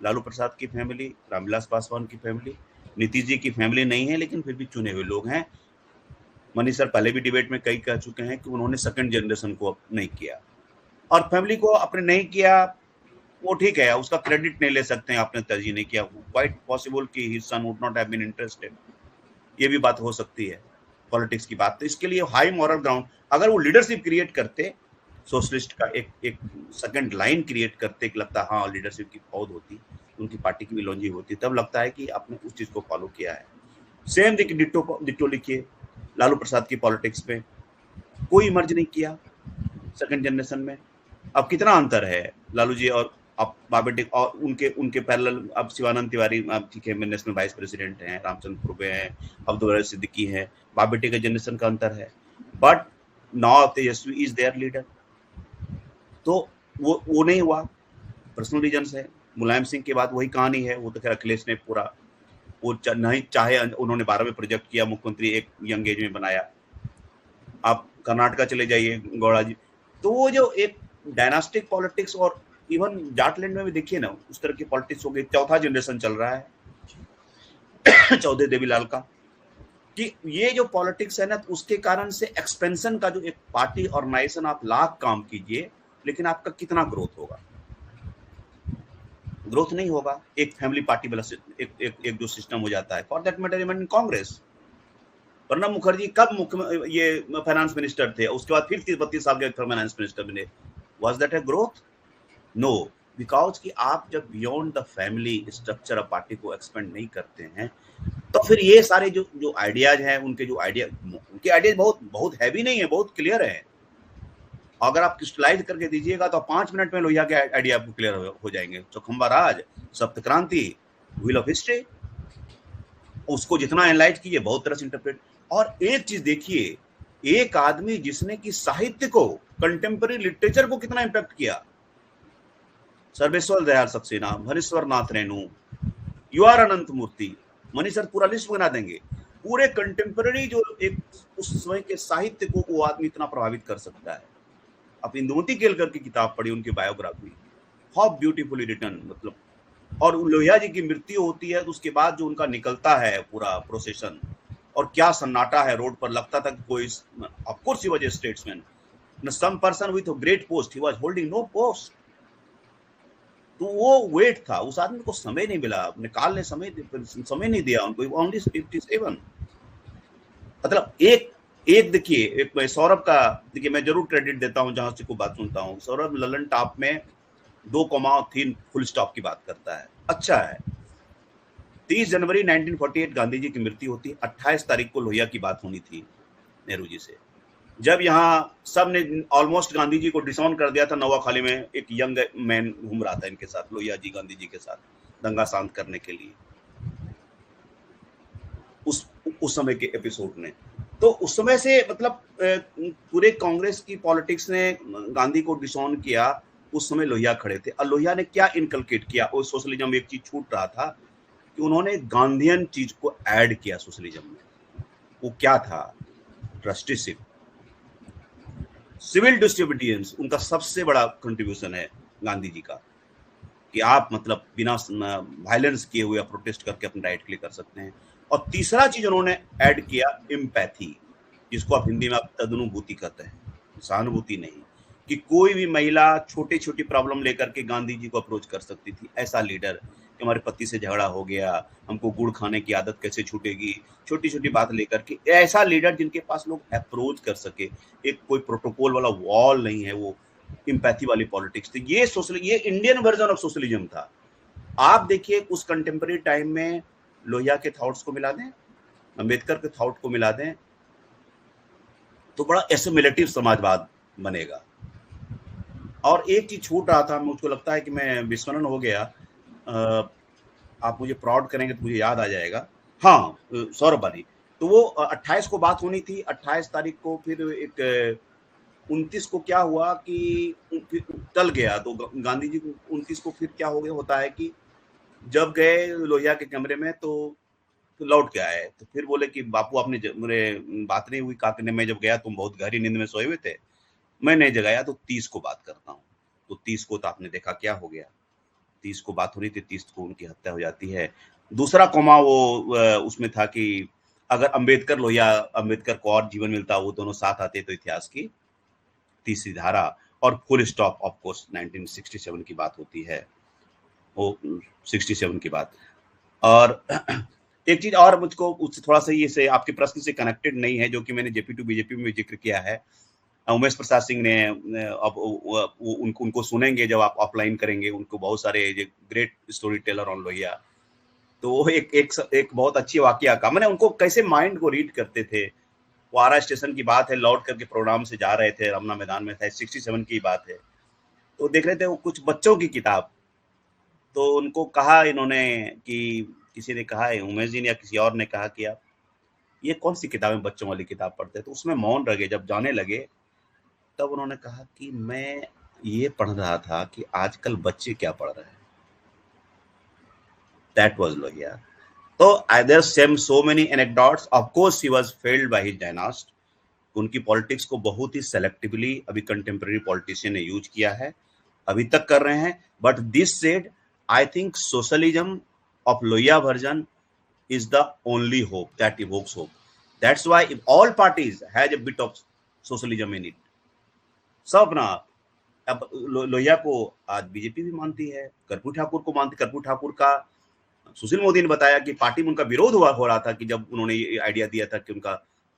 लालू प्रसाद की फैमिली, रामविलास पासवान की फैमिली, नीतीश जी की फैमिली नहीं है लेकिन फिर भी चुने हुए लोग हैं। मनीष सर पहले भी डिबेट में कई कह चुके हैं कि उन्होंने सेकंड जनरेशन को नहीं किया, और फैमिली को अपने नहीं किया, वो ठीक है, उसका क्रेडिट नहीं ले सकते हैं, आपने तरजीह नहीं किया। क्वाइट पॉसिबल कि his son would not have been interested, ये भी बात हो सकती है पॉलिटिक्स की बात। तो इसके लिए हाई मॉरल ग्राउंड, अगर वो लीडरशिप क्रिएट करते, सोशलिस्ट का एक सेकंड लाइन क्रिएट करते, लगता है हाँ लीडरशिप की पौध होती, उनकी पार्टी की भी लॉन्जी होती, तब लगता है कि आपने उस चीज को फॉलो किया है। सेम डिट्टो लिखिए लालू प्रसाद की पॉलिटिक्स में, कोई मर्ज नहीं किया सेकंड जनरेशन में। अब कितना अंतर है लालू जी और अब बाबेटे और उनके पैरेलल। अब शिवानंद तिवारी ठीक है, नेशनल वाइस प्रेसिडेंट हैं, रामचंद्र पूर्वे हैं, अब्दुल सिद्दीकी हैं, बाबेटे के जनरेशन का अंतर है, but now Tejashwi is there leader. तो वो नहीं हुआ, पर्सनल रीजन है। मुलायम सिंह के बाद वही कहानी है, वो तो खैर अखिलेश ने पूरा वो नहीं चाहे, उन्होंने 12 में प्रोजेक्ट किया, मुख्यमंत्री एक यंग एज में बनाया। आप कर्नाटका चले जाइए, गौड़ा जी, तो वो जो एक डायनास्टिक पॉलिटिक्स, और इवन जाटलैंड में भी देखिए ना उस तरह की पॉलिटिक्स हो गई। चौथा जनरेशन चल रहा है चौधरी देवीलाल का, कि ये जो पॉलिटिक्स है ना, तो उसके कारण से एक्सपेंशन का जो एक पार्टी ऑर्गेनाइजेशन, आप लाख काम कीजिए लेकिन आपका कितना ग्रोथ होगा? ग्रोथ नहीं होगा। एक फैमिली पार्टी वाला एक जो सिस्टम हो जाता है। For that matter even Congress, Pranab Mukherjee कब ये फाइनेंस मिनिस्टर थे, उसके बाद फिर 30-32 साल के फाइनेंस मिनिस्टर बने। Was that a growth? No, because कि आप जब beyond the family structure of party को एक्सपेंड नहीं करते हैं, तो फिर ये सारे जो आइडियाज हैं, उनके आइडियाज बहुत हैवी नहीं है, बहुत क्लियर है। अगर आप क्रिस्टलाइज करके दीजिएगा तो 5 मिनट में लोहिया के आइडिया आपको क्लियर हो जाएंगे। चौखंबा राज, सप्त क्रांति, व्हील ऑफ हिस्ट्री, उसको जितना एनालाइज कीजिए बहुत तरह से इंटरप्रेट। और एक चीज देखिए, एक आदमी जिसने कि साहित्य को, कंटेम्पररी लिटरेचर को कितना इंपैक्ट किया, सर्वेश्वर दयाल सक्सेना, हरीश्वर नाथ रेणु, UR अनंत मूर्ति, मनीष सर पूरा लिस्ट बना देंगे। पूरे कंटेम्पररी जो एक उस समय के साहित्य को वो आदमी इतना प्रभावित कर सकता है। आप इंदुमती केलकर की किताब पढ़ी, उनकी बायोग्राफी, हाउ ब्यूटीफुली रिटन, मतलब। और लोहिया जी की मृत्यु होती है तो उसके बाद जो उनका निकलता है पूरा प्रोसेशन, और क्या सन्नाटा है रोड पर, लगता था कि कोई, of course he was a statesman, some person with a great post, he was holding no post. तो वो वेट था, उस आदमी को समय नहीं मिला, निकालने समय नहीं दिया उनको, ओनली 57। मतलब एक देखिए, एक सौरभ का देखिए, मैं जरूर क्रेडिट देता हूं जहां से को बात सुनता हूं। सौरभ ललन टॉप में 2,3 फुल स्टॉप की बात करता है, अच्छा है। 30 जनवरी 1948 गांधी जी की मृत्यु होती है। 28 तारीख को लोहिया की बात होनी थी नेहरू जी से, जब यहाँ सब ने ऑलमोस्ट गांधी जी को डिसऑन कर दिया था। नवाखाली में एक यंग मैन घूम रहा था इनके साथ, लोहिया जी गांधी जी के साथ, दंगा शांत करने के लिए, उस समय के एपिसोड ने। तो उस समय से मतलब पूरे कांग्रेस की पॉलिटिक्स ने गांधी को डिसऑन किया। उस समय लोहिया खड़े थे। और लोहिया ने क्या इनकलकेट किया, वो सोशलिज्म में एक चीज छूट रहा था कि उन्होंने गांधीयन चीज को ऐड किया सोशलिज्म में। वो क्या था? ट्रस्टीशिप, सिविल डिसोबीडियंस, उनका सबसे बड़ा कंट्रीब्यूशन है गांधी जी का, कि आप मतलब बिना वायलेंस किए हुए प्रोटेस्ट करके अपने राइट के लिए कर सकते हैं। और तीसरा चीज उन्होंने ऐड किया, एम्पैथी, जिसको आप हिंदी में आप तदनुभूति कहते हैं, सहानुभूति नहीं, कि कोई भी महिला छोटी छोटी प्रॉब्लम लेकर के गांधी जी को अप्रोच कर सकती थी। ऐसा लीडर कि हमारे पति से झगड़ा हो गया, हमको गुड़ खाने की आदत कैसे छूटेगी, छोटी छोटी बात लेकर के, ऐसा लीडर जिनके पास लोग अप्रोच कर सके, एक कोई प्रोटोकॉल वाला वॉल नहीं है, वो एम्पैथी वाली पॉलिटिक्स थी। ये इंडियन वर्जन ऑफ सोशलिज्म था। आप देखिए उस कंटेम्पररी टाइम में लोहिया के थॉट्स को मिला दें, अंबेडकर के थॉट को मिला दें, तो बड़ा एसिमिलेटिव समाजवाद बनेगा। और एक चीज छूट रहा था, मुझको लगता है कि मैं विस्मरण हो गया, आप मुझे प्राउड करेंगे तो मुझे याद आ जाएगा। हाँ, सौरभ बाली, तो वो 28 को बात होनी थी, 28 तारीख को, फिर एक 29 को क्या हुआ कि टल गया। तो गांधी जी को 29 को फिर क्या हो गया, होता है कि जब गए लोहिया के कमरे में तो लौट के आए, तो फिर बोले कि बापू आपने मेरे बात नहीं हुई, काकने में जब गया तुम बहुत गहरी नींद में सोए हुए थे, मैं नहीं जगाया, तो 30 को बात करता हूँ। तो 30 को तो आपने देखा क्या हो गया, 30 को बात हो रही थी, 30 को उनकी हत्या हो जाती है। दूसरा कॉमा वो उसमें था कि अगर अंबेडकर को और जीवन मिलता, वो दोनों साथ आते तो इतिहास की तीसरी धारा। और फुल स्टॉप, ऑफ कोर्स 1967 की बात होती है, वो 67 की बात। और एक चीज और मुझको उससे थोड़ा सा ये से आपके प्रश्न से कनेक्टेड नहीं है, जो कि मैंने जेपी टू बीजेपी में जिक्र किया है। उमेश प्रसाद सिंह ने, अब उनको सुनेंगे जब आप ऑफलाइन करेंगे, उनको बहुत सारे great story teller on Lohia, तो वो एक बहुत अच्छी वाकया का, मैंने उनको कैसे माइंड को रीड करते थे। वो आरा स्टेशन की बात है, लौट करके प्रोग्राम से जा रहे थे, रमना मैदान में था, 67 की बात है, तो देख रहे थे वो कुछ बच्चों की किताब, तो उनको कहा इन्होंने कि किसी ने कहा है, उमेश जी ने या किसी और ने कहा कि आप ये कौन सी किताबें बच्चों वाली किताब पढ़ते हैं, तो उसमें मौन रह गए। जब जाने लगे तब उन्होंने कहा कि मैं ये पढ़ रहा था कि आजकल बच्चे क्या पढ़ रहे हैं। That was Lohia. तो there same so many anecdotes. Of course he was failed by his dynast. उनकी पॉलिटिक्स को बहुत ही सेलेक्टिवली अभी कंटेम्पररी पॉलिटिशियन ने यूज किया है, अभी तक कर रहे हैं। But this said, I think socialism of Lohiya version is the only hope that evokes hope. That's why if all parties has a bit of socialism in it. सब अपना, अब लोहिया को आज बीजेपी भी मानती है, कर्पूरी ठाकुर को मानती। कर्पूरी ठाकुर का सुशील मोदी ने बताया कि पार्टी में उनका विरोध हो रहा था कि जब उन्होंने ये आइडिया दिया था कि उनका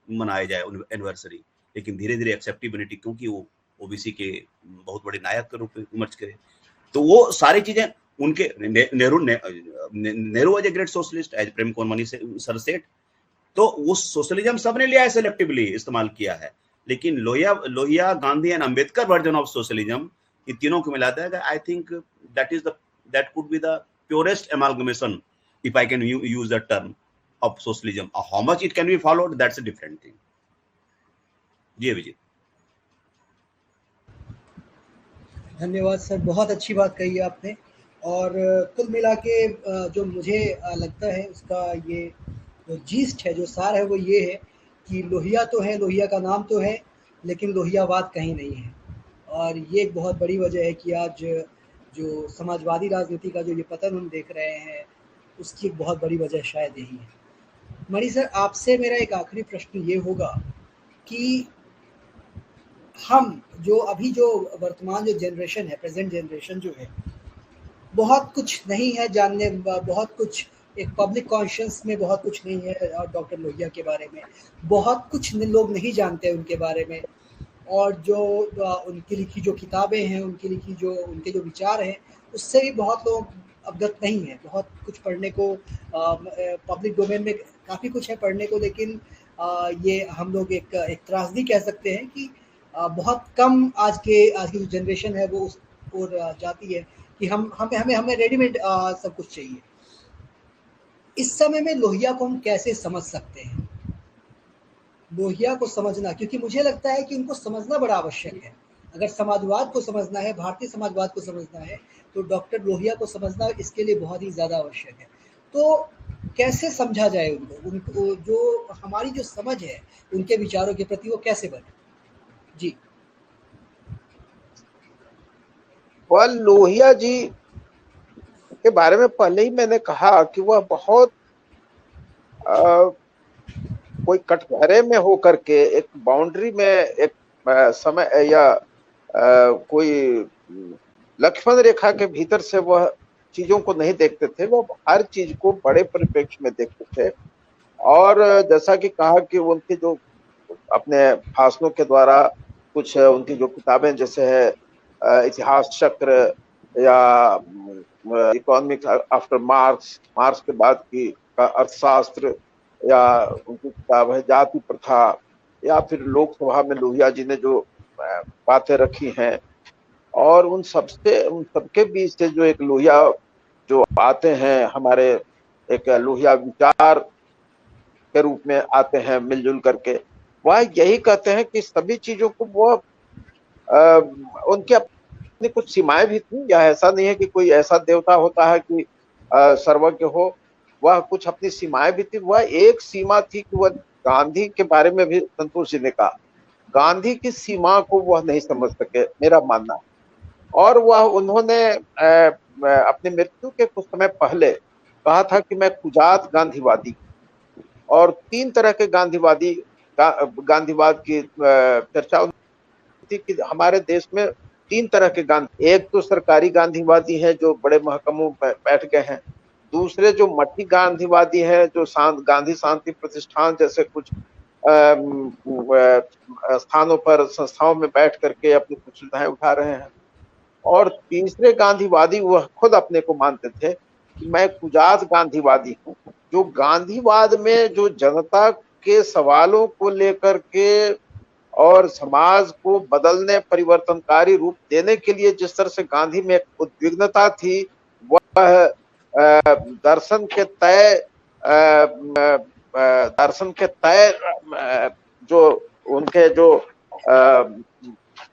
मनाया जाए एनिवर्सरी, लेकिन धीरे धीरे एक्सेप्टेबिलिटी, क्योंकि वो ओबीसी के बहुत बड़े नायक के रूप में इमर्ज करे, तो वो सारी चीजें उनके Nehru was a great socialist as Prem Kumar Mani sir said. तो वो सोशलिज्म सबने लिया है, सेलेक्टिवली इस्तेमाल किया है। लेकिन Lohia Gandhi and Ambedkar version of socialism, इन तीनों को मिलाता है। I think that could be the purest amalgamation, if I can use the term of socialism. How much it can be followed, that's a different thing. जी अभिजीत। धन्यवाद सर, बहुत अच्छी बात कही आपने। और कुल मिला के जो मुझे लगता है उसका ये जो जीस्ट है, जो सार है, वो ये है कि लोहिया तो है, लोहिया का नाम तो है, लेकिन लोहियावाद कहीं नहीं है। और ये एक बहुत बड़ी वजह है कि आज जो समाजवादी राजनीति का जो ये पतन हम देख रहे हैं, उसकी एक बहुत बड़ी वजह शायद यही है। मणि सर, आपसे मेरा एक आखिरी प्रश्न ये होगा कि हम जो अभी जो वर्तमान जो जनरेशन है, प्रेजेंट जनरेशन जो है, बहुत कुछ नहीं है जानने, बहुत कुछ एक पब्लिक कॉन्शियस में बहुत कुछ नहीं है और डॉक्टर लोहिया के बारे में बहुत कुछ लोग नहीं जानते उनके बारे में। और जो उनकी लिखी जो किताबें हैं, उनकी लिखी जो उनके जो विचार हैं, उससे भी बहुत लोग अवगत नहीं है। बहुत कुछ पढ़ने को पब्लिक डोमेन में काफ़ी कुछ है पढ़ने को, लेकिन ये हम लोग एक त्रासदी कह सकते हैं कि बहुत कम आज की जो जनरेशन है वो उस ओर जाती है कि हमें रेडीमेड सब कुछ चाहिए। इस समय में लोहिया को हम कैसे समझ सकते हैं? लोहिया को समझना, क्योंकि मुझे लगता है कि उनको समझना बड़ा आवश्यक है। अगर समाजवाद को समझना है, भारतीय समाजवाद को समझना है, तो डॉक्टर लोहिया को समझना इसके लिए बहुत ही ज़्यादा आवश्यक है। तो कैसे समझा जाए उनको जो हमारी जो समझ है उनके विचारों के प्रति, वो कैसे बने? जी। वह लोहिया जी के बारे में पहले ही मैंने कहा कि वह बहुत कोई कटघरे में होकर के एक बाउंड्री में एक समय या कोई लक्ष्मण रेखा के भीतर से वह चीजों को नहीं देखते थे, वो हर चीज को बड़े परिप्रेक्ष्य में देखते थे। और जैसा कि कहा कि उनके जो अपने भाषणों के द्वारा कुछ उनकी जो किताबें जैसे है इतिहास चक्र या इकोनॉमिक्स आफ्टर मार्क्स, मार्क्स के बाद की अर्थशास्त्र, या उनकी किताब है जाति प्रथा, या फिर लोकसभा में लोहिया जी ने जो बातें रखी हैं, और उन सबके बीच से जो एक लोहिया जो आते हैं, हमारे एक लोहिया विचार के रूप में आते हैं मिलजुल करके, वह यही कहते हैं कि सभी चीजों को वह उनकी अपनी कुछ सीमाएं भी थी। या ऐसा नहीं है कि कोई ऐसा देवता होता है कि सर्वज्ञ हो, वह कुछ अपनी सीमाएं भी थी। वह एक सीमा थी कि वह गांधी के बारे में भी संतोष जी ने कहा, गांधी की सीमा को वह नहीं समझ सके, मेरा मानना। और वह उन्होंने अपनी मृत्यु के कुछ समय पहले कहा था कि मैं कुजात गांधीवादी, और 3 तरह के गांधीवाद की चर्चा थी कि हमारे देश में 3 तरह के गांधी, एक तो सरकारी गांधीवादी है जो बड़े महकमों में बैठ गए हैं, दूसरे जो मठी गांधीवादी है जो गांधी शांति प्रतिष्ठान जैसे कुछ स्थानों पर संस्थाओं में बैठ करके अपनी कुछ सुविधाएं उठा रहे हैं, और तीसरे गांधीवादी वह खुद अपने को मानते थे कि मैं कुजात गांधीवादी हूँ, जो गांधीवाद में जो जनता के सवालों को लेकर के और समाज को बदलने, परिवर्तनकारी रूप देने के लिए जिस तरह से गांधी में एक उद्विग्नता थी, वह दर्शन के तय जो उनके जो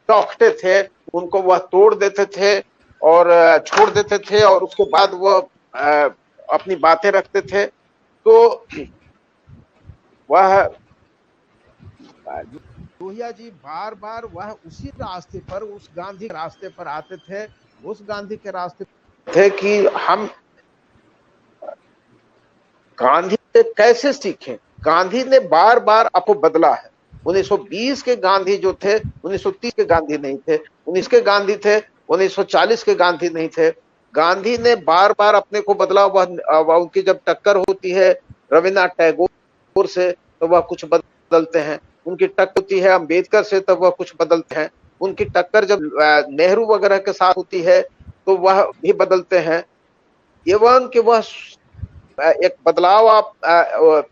चौखटे थे उनको वह तोड़ देते थे और छोड़ देते थे, और उसके बाद वह अपनी बातें रखते थे। तो वह लोहिया जी बार बार वह उसी रास्ते पर, उस गांधी के रास्ते पर आते थे, उस गांधी के रास्ते थे कि हम गांधी से कैसे सीखें। गांधी ने बार बार आपको बदला है। 1920 के गांधी जो थे 1930 के गांधी नहीं थे, 19 के गांधी थे 1940 के गांधी नहीं थे। गांधी ने बार बार अपने को बदला। वह उनकी जब टक्कर होती है रविन्द्रनाथ टैगोर से तो वह कुछ बदलते हैं, उनकी टक्कर होती है अंबेडकर से तब वह कुछ बदलते हैं, उनकी टक्कर जब नेहरू वगैरह के साथ होती है तो वह भी बदलते हैं। एवं कि वह एक बदलाव आप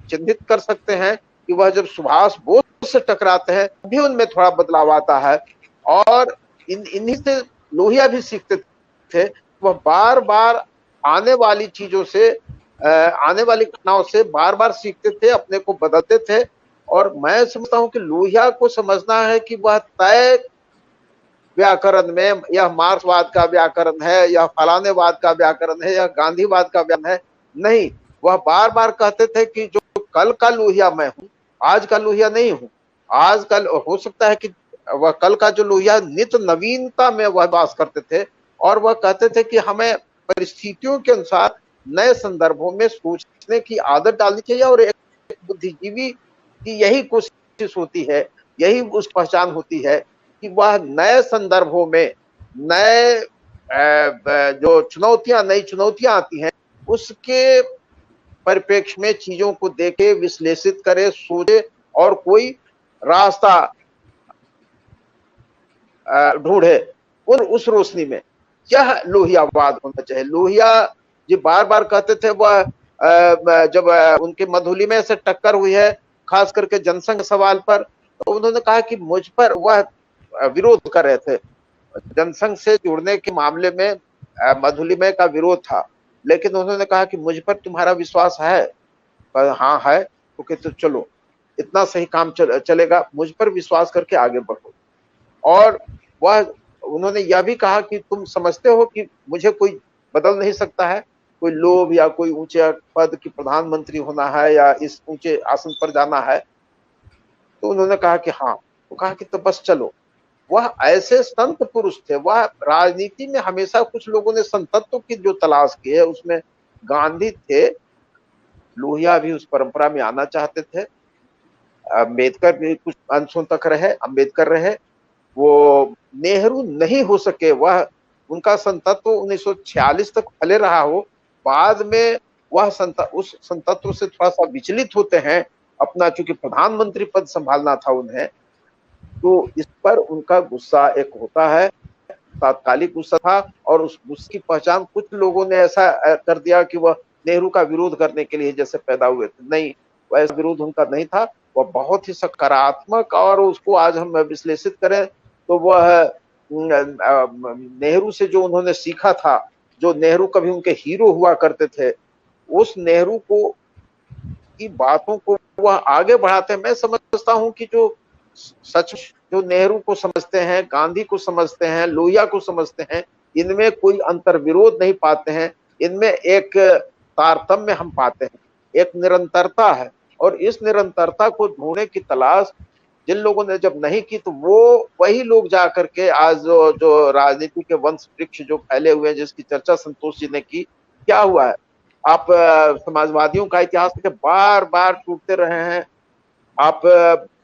चिन्हित कर सकते हैं कि वह जब सुभाष बोस से टकराते हैं भी उनमें थोड़ा बदलाव आता है। और इन्हीं से लोहिया भी सीखते थे। वह बार बार आने वाली चीजों से, आने वाली घटनाओं से बार बार सीखते थे, अपने को बदलते थे। और मैं समझता हूं कि लोहिया को समझना है कि वह तय व्याकरण में यह मार्क्सवाद का व्याकरण है या फलानेवाद का व्याकरण है या गांधीवाद का व्याकरण है, नहीं। वह बार बार कहते थे कि जो कल का लोहिया मैं हूं, आज का लोहिया नहीं हूं। आज कल हो सकता है कि वह कल का जो लोहिया नित्य नवीनता में वह वास करते थे, और वह कहते थे कि हमें परिस्थितियों के अनुसार नए संदर्भों में सोचने की आदत डालनी चाहिए। और एक बुद्धिजीवी की यही कोशिश होती है, यही उस पहचान होती है कि वह नए संदर्भों में नए जो नई चुनौतियां आती हैं उसके परिप्रेक्ष्य में चीजों को देखे, विश्लेषित करे, सोचे और कोई रास्ता ढूंढे उस रोशनी में। यह लोहियावाद होना चाहिए। लोहिया जी बार बार कहते थे, वह जब उनके मधुलिमा से टक्कर हुई है खास करके जनसंघ सवाल पर, तो उन्होंने कहा कि मुझ पर वह विरोध कर रहे थे। जनसंघ से जुड़ने के मामले में मधुलिमा का विरोध था, लेकिन उन्होंने कहा कि मुझ पर तुम्हारा विश्वास है? हाँ है। तो चलो इतना सही काम चलेगा, मुझ पर विश्वास करके आगे बढ़ो। और वह उन्होंने यह भी कहा कि तुम समझते हो कि मुझे कोई बदल नहीं सकता है, कोई लोभ या कोई ऊंचे पद की प्रधानमंत्री होना है या इस ऊंचे आसन पर जाना है। तो उन्होंने कहा कि हाँ, तो कहा कि तो बस चलो। वह ऐसे संत पुरुष थे। वह राजनीति में हमेशा कुछ लोगों ने संतत्व की जो तलाश की है उसमें गांधी थे, लोहिया भी उस परंपरा में आना चाहते थे, अम्बेडकर भी कुछ अंशों तक रहे, अम्बेडकर रहे, वो नेहरू नहीं हो सके। वह उनका संतत्व 1946 तक फले रहा हो, बाद में वह उस संतत्व से थोड़ा सा विचलित होते हैं अपना, चूंकि प्रधानमंत्री पद संभालना था उन्हें, तो इस पर उनका गुस्सा एक होता है, तात्कालिक गुस्सा था। और उस गुस्से की पहचान कुछ लोगों ने ऐसा कर दिया कि वह नेहरू का विरोध करने के लिए जैसे पैदा हुए थे। नहीं, वैसा विरोध उनका नहीं था, वह बहुत ही सकारात्मक, और उसको आज हम विश्लेषित करें तो वह नेहरू से जो उन्होंने सीखा था, जो नेहरू कभी उनके हीरो हुआ करते थे, उस नेहरू को की बातों को वह आगे बढ़ाते हैं। मैं समझता हूं कि जो सच, जो नेहरू को समझते हैं, गांधी को समझते हैं, लोहिया को समझते हैं, इनमें कोई अंतर विरोध नहीं पाते हैं। इनमें एक तारतम्य हम पाते हैं, एक निरंतरता है, और इस निरंतरता को ढूंढने की तलाश जिन लोगों ने जब नहीं की, तो वो वही लोग जा करके आज जो राजनीति के वंश वृक्ष जो फैले हुए हैं, जिसकी चर्चा संतोष जी ने की, क्या हुआ है। आप समाजवादियों का इतिहास के बार बार टूटते रहे हैं। आप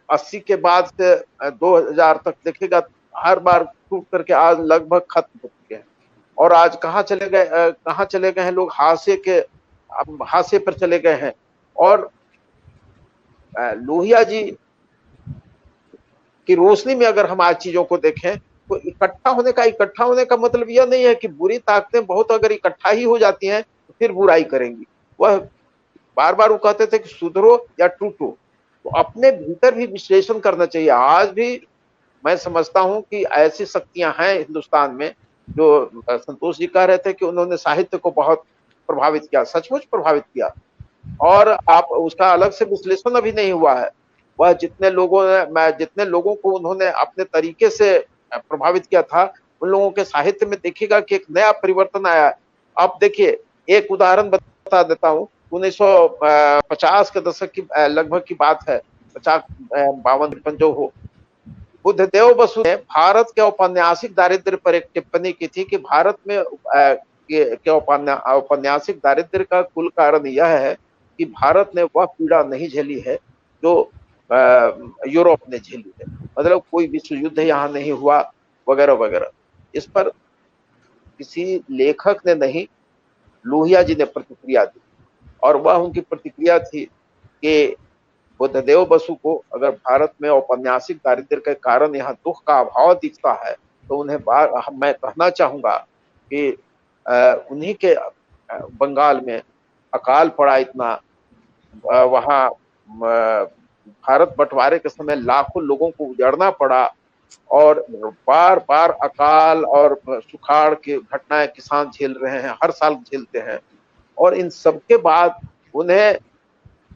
80 के बाद से 2000 तक देखिएगा, हर बार टूट करके आज लगभग खत्म हो चुके हैं। और आज कहाँ चले गए हैं लोग, हाशिए पर चले गए हैं। और लोहिया जी की रोशनी में अगर हम आज चीजों को देखें, तो इकट्ठा होने का मतलब यह नहीं है कि बुरी ताकतें बहुत अगर इकट्ठा ही हो जाती हैं तो फिर बुराई करेंगी। वह बार बार वो कहते थे कि सुधरो या टूटो। तो अपने भीतर भी विश्लेषण करना चाहिए। आज भी मैं समझता हूं कि ऐसी शक्तियां हैं हिंदुस्तान में, जो संतोष जी कह रहे थे कि उन्होंने साहित्य को बहुत प्रभावित किया, सचमुच प्रभावित किया, और आप उसका अलग से विश्लेषण अभी नहीं हुआ है। वह जितने लोगों को उन्होंने अपने तरीके से प्रभावित किया था, उन लोगों के साहित्य में देखिएगा कि एक नया परिवर्तन आया है। आप देखिए, एक उदाहरण बता देता हूं। 1950 के दशक की लगभग की बात है, 50-52 जो हो, बुद्धदेव बसु ने भारत के औपन्यासिक दारिद्र्य पर एक टिप्पणी की थी कि भारत में के औपन्यासिक दारिद्र्य का कुल कारण यह है कि भारत ने वह पीड़ा नहीं झेली है जो यूरोप ने झेली है। मतलब कोई विश्व युद्ध यहाँ नहीं हुआ, वगैरह वगैरह। इस पर किसी लेखक ने नहीं, लोहिया जी ने प्रतिक्रिया दी, और वह उनकी प्रतिक्रिया थी कि बुद्धदेव बसु को अगर भारत में औपन्यासिक दारिद्र्य के कारण यहाँ दुख का अभाव दिखता है, तो उन्हें मैं कहना चाहूंगा कि उन्हीं के बंगाल में अकाल पड़ा इतना, वहाँ भारत बंटवारे के समय लाखों लोगों को उजड़ना पड़ा, और बार बार अकाल और सुखाड़ की घटनाएं किसान झेल रहे हैं, हर साल झेलते हैं। और इन सबके बाद उन्हें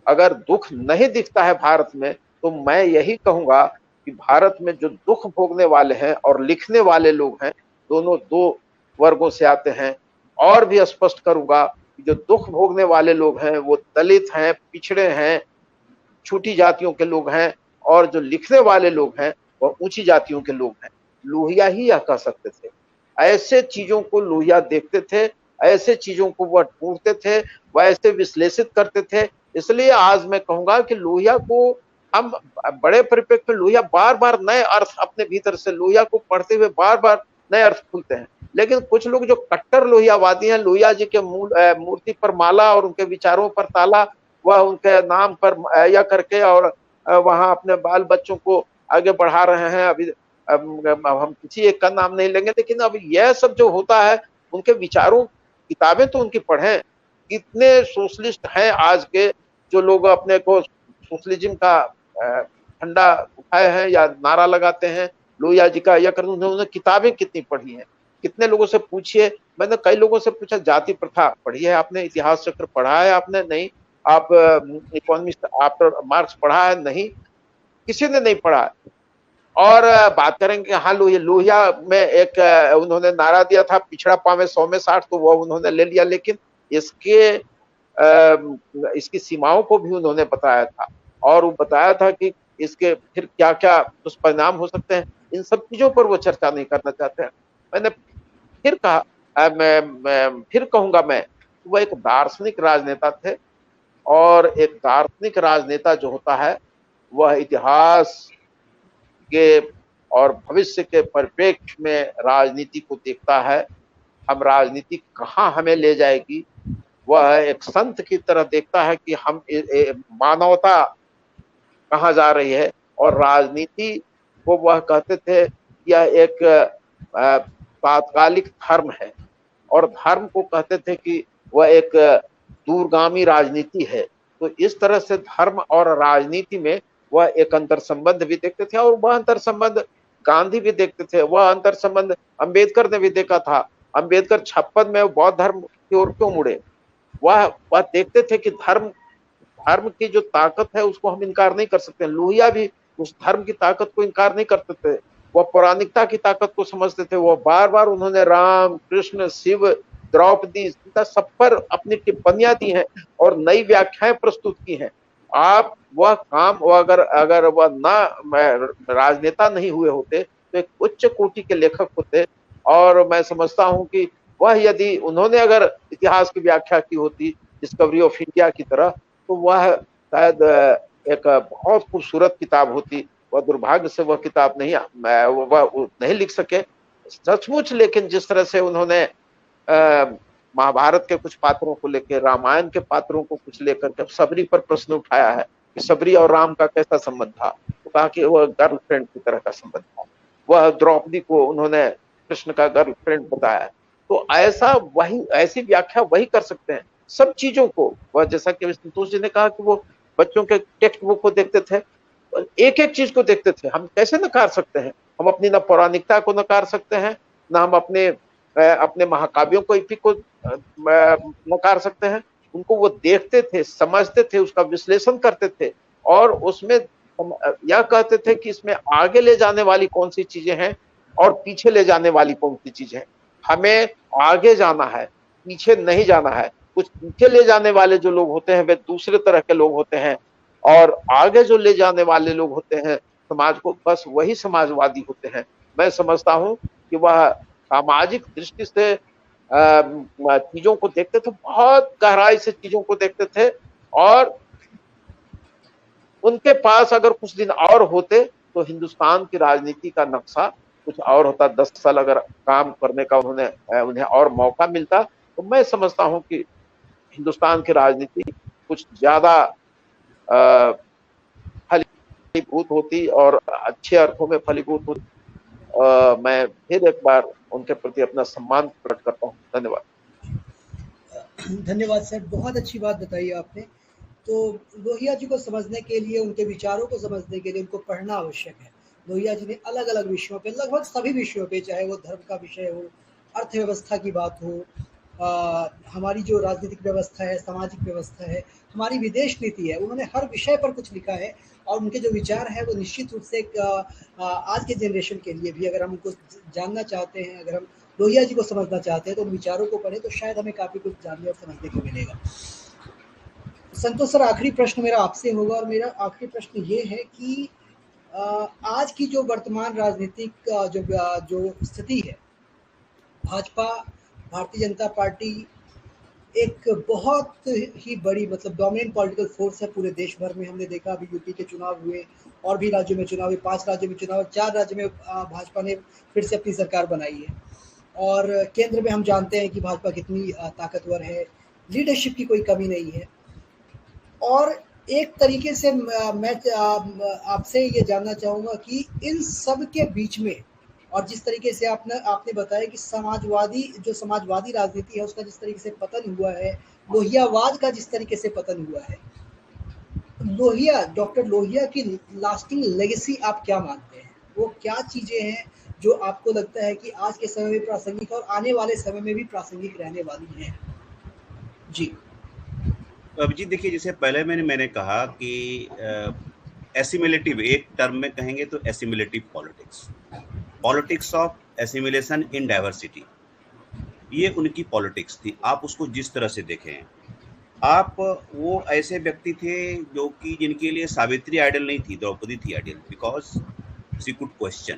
अगर दुख नहीं दिखता है भारत में, तो मैं यही कहूंगा कि भारत में जो दुख भोगने वाले हैं और लिखने वाले लोग हैं, दोनों दो वर्गों से आते हैं। और भी स्पष्ट करूंगा कि जो दुख भोगने वाले लोग हैं वो दलित हैं, पिछड़े हैं, छोटी जातियों के लोग हैं, और जो लिखने वाले लोग हैं वो ऊंची जातियों के लोग हैं। लोहिया ही यह कह सकते थे। ऐसे चीजों को लोहिया देखते थे, ऐसे चीजों को वह ढूंढते थे, वह ऐसे विश्लेषित करते थे। इसलिए आज मैं कहूंगा कि लोहिया को हम बड़े परिप्रेक्ष्य में, लोहिया बार बार नए अर्थ अपने भीतर से, लोहिया को पढ़ते हुए बार बार नए अर्थ खुलते हैं। लेकिन कुछ लोग जो कट्टर लोहियावादी हैं, लोहिया जी के मूर्ति पर माला और उनके विचारों पर ताला, वह उनके नाम पर या करके और वहां अपने बाल बच्चों को आगे बढ़ा रहे हैं। अभी हम किसी एक का नाम नहीं लेंगे, लेकिन अब यह सब जो होता है, उनके विचारों, किताबें तो उनकी पढ़ें। कितने सोशलिस्ट हैं आज के जो लोग अपने को सोशलिज्म का झंडा उठाए हैं या नारा लगाते हैं लोहिया जी का, या उन्होंने किताबें कितनी पढ़ी हैं। कितने लोगों से पूछिए, मैंने कई लोगों से पूछा, जाति प्रथा पढ़ी है आपने, इतिहास चक्र पढ़ा है आपने? नहीं। आप इकोनॉमिस्ट आफ्टर मार्क्स पढ़ा है? नहीं, किसी ने नहीं पढ़ा। और बात करेंगे, हाँ लोहिया में एक उन्होंने नारा दिया था, पिछड़ा पावे 100 में 60, तो वो उन्होंने ले लिया, लेकिन इसकी सीमाओं को भी उन्होंने बताया था, और वो बताया था कि इसके फिर क्या क्या दुष्परिणाम हो सकते हैं। इन सब चीजों पर वो चर्चा नहीं करना चाहते हैं। मैंने फिर कहा, मैं फिर कहूंगा, मैं वो एक दार्शनिक राजनेता थे, और एक दार्शनिक राजनेता जो होता है वह इतिहास के और भविष्य के परिप्रेक्ष्य में राजनीति को देखता है। हम राजनीति कहाँ हमें ले जाएगी, वह एक संत की तरह देखता है कि हम मानवता कहाँ जा रही है। और राजनीति को वह कहते थे यह एक तात्कालिक धर्म है, और धर्म को कहते थे कि वह एक दूरगामी राजनीति है। तो इस तरह से धर्म और राजनीति में वह एक अंतर संबंध भी देखते थे, और वह अंतर संबंध गांधी भी देखते थे, वह अंतर संबंध अंबेडकर ने भी देखा था। अंबेडकर 56 में बौद्ध धर्म की ओर क्यों मुड़े, वह देखते थे कि धर्म की जो ताकत है उसको हम इनकार नहीं कर सकते। लोहिया भी उस धर्म की ताकत को इनकार नहीं करते थे, वह पौराणिकता की ताकत को समझते थे। वो बार बार उन्होंने राम, कृष्ण, शिव, द्रौपदी, सीता सब पर अपनी टिप्पणियां दी हैं और नई व्याख्याएं प्रस्तुत की हैं। आप वह काम, अगर वह ना राजनेता नहीं हुए होते तो एक उच्च कोटि के लेखक होते, और मैं समझता हूं कि वह यदि उन्होंने अगर इतिहास की व्याख्या की होती डिस्कवरी ऑफ इंडिया की तरह, तो वह शायद एक बहुत खूबसूरत किताब होती। वह दुर्भाग्य से वह किताब नहीं लिख सके सचमुच, लेकिन जिस तरह से उन्होंने महाभारत के कुछ पात्रों को लेकर, रामायण के पात्रों को कुछ लेकर के सबरी पर प्रश्न उठाया है कि सबरी और राम का कैसा संबंध था, तो कहा कि वह गर्लफ्रेंड की तरह का संबंध था। वह द्रौपदी को उन्होंने कृष्ण का गर्लफ्रेंड बताया। तो ऐसी व्याख्या वही कर सकते हैं सब चीजों को। वह जैसा कि संतोष जी ने कहा कि वो बच्चों के टेक्स्ट बुक को देखते थे, एक एक चीज को देखते थे। हम कैसे नकार सकते हैं? हम अपनी न पौराणिकता को नकार सकते हैं, न हम अपने महाकाव्यों को एपिक को नकार सकते हैं। उनको वो देखते थे, समझते थे, उसका विश्लेषण करते थे, और उसमें यह कहते थे कि इसमें आगे ले जाने वाली कौन सी चीजें हैं और पीछे ले जाने वाली कौन सी चीजें हैं। हमें आगे जाना है, पीछे नहीं जाना है। कुछ पीछे ले जाने वाले जो लोग होते हैं वे दूसरे तरह के लोग होते हैं, और आगे जो ले जाने वाले लोग होते हैं समाज को, बस वही समाजवादी होते हैं। मैं समझता हूं कि वह सामाजिक दृष्टि से चीजों को देखते थे, बहुत गहराई से चीजों को देखते थे, और उनके पास अगर कुछ दिन और होते तो हिंदुस्तान की राजनीति का नक्शा कुछ और होता। 10 साल अगर काम करने का उन्हें और मौका मिलता, तो मैं समझता हूं कि हिंदुस्तान की राजनीति कुछ ज्यादा फलीभूत होती और अच्छे अर्थों में फलीभूत होती। मैं फिर एक बार उनके प्रति अपना सम्मान प्रकट करता हूँ। धन्यवाद। धन्यवाद सर, बहुत अच्छी बात बताई आपने। तो लोहिया जी को समझने के लिए, उनके विचारों को समझने के लिए उनको पढ़ना आवश्यक है। लोहिया जी ने अलग अलग विषयों पे, लगभग सभी विषयों पे, चाहे वो धर्म का विषय हो, अर्थव्यवस्था की बात हो, हमारी जो राजनीतिक व्यवस्था है, सामाजिक व्यवस्था है, हमारी विदेश नीति है, उन्होंने हर विषय पर कुछ लिखा है। और उनके जो विचार है वो निश्चित रूप से आज के जनरेशन के लिए भी, अगर हम उनको जानना चाहते हैं, अगर हम लोहिया जी को समझना चाहते हैं, तो उन विचारों को पढ़ें तो शायद हमें काफ़ी कुछ जानने और समझने को मिलेगा। संतोष सर, आखिरी प्रश्न मेरा आपसे होगा, और मेरा आखिरी प्रश्न ये है कि आज की जो वर्तमान राजनीतिक जो स्थिति है, भाजपा, भारतीय जनता पार्टी एक बहुत ही बड़ी, मतलब डोमिनेंट पॉलिटिकल फोर्स है पूरे देश भर में। हमने देखा अभी यूपी के चुनाव हुए, और भी राज्यों में चुनाव हुए, 5 राज्यों में चुनाव, 4 राज्यों में भाजपा ने फिर से अपनी सरकार बनाई है। और केंद्र में हम जानते हैं कि भाजपा कितनी ताकतवर है, लीडरशिप की कोई कमी नहीं है। और एक तरीके से मैं आपसे ये जानना चाहूँगा कि इन सब के बीच में, और जिस तरीके से आपने बताया कि समाजवादी राजनीति है उसका जिस तरीके से पतन हुआ है, लोहियावाद का जिस तरीके से पतन हुआ है, डॉक्टर लोहिया की लास्टिंग लेगेसी आप क्या मानते हैं? वो क्या चीजें हैं जो आपको लगता है कि आज के समय में प्रासंगिक और आने वाले समय में भी प्रासंगिक रहने वाली हैं? जी अभिजीत, देखिए, जैसे पहले मैंने कहा कि एसिमिलेटिव, एक टर्म में कहेंगे तो assimilative politics, politics of assimilation in diversity, ये उनकी पॉलिटिक्स थी। आप उसको जिस तरह से देखें, आप वो ऐसे व्यक्ति थे जो कि जिनके लिए सावित्री आइडल नहीं थी, द्रौपदी थी idol, because she could question.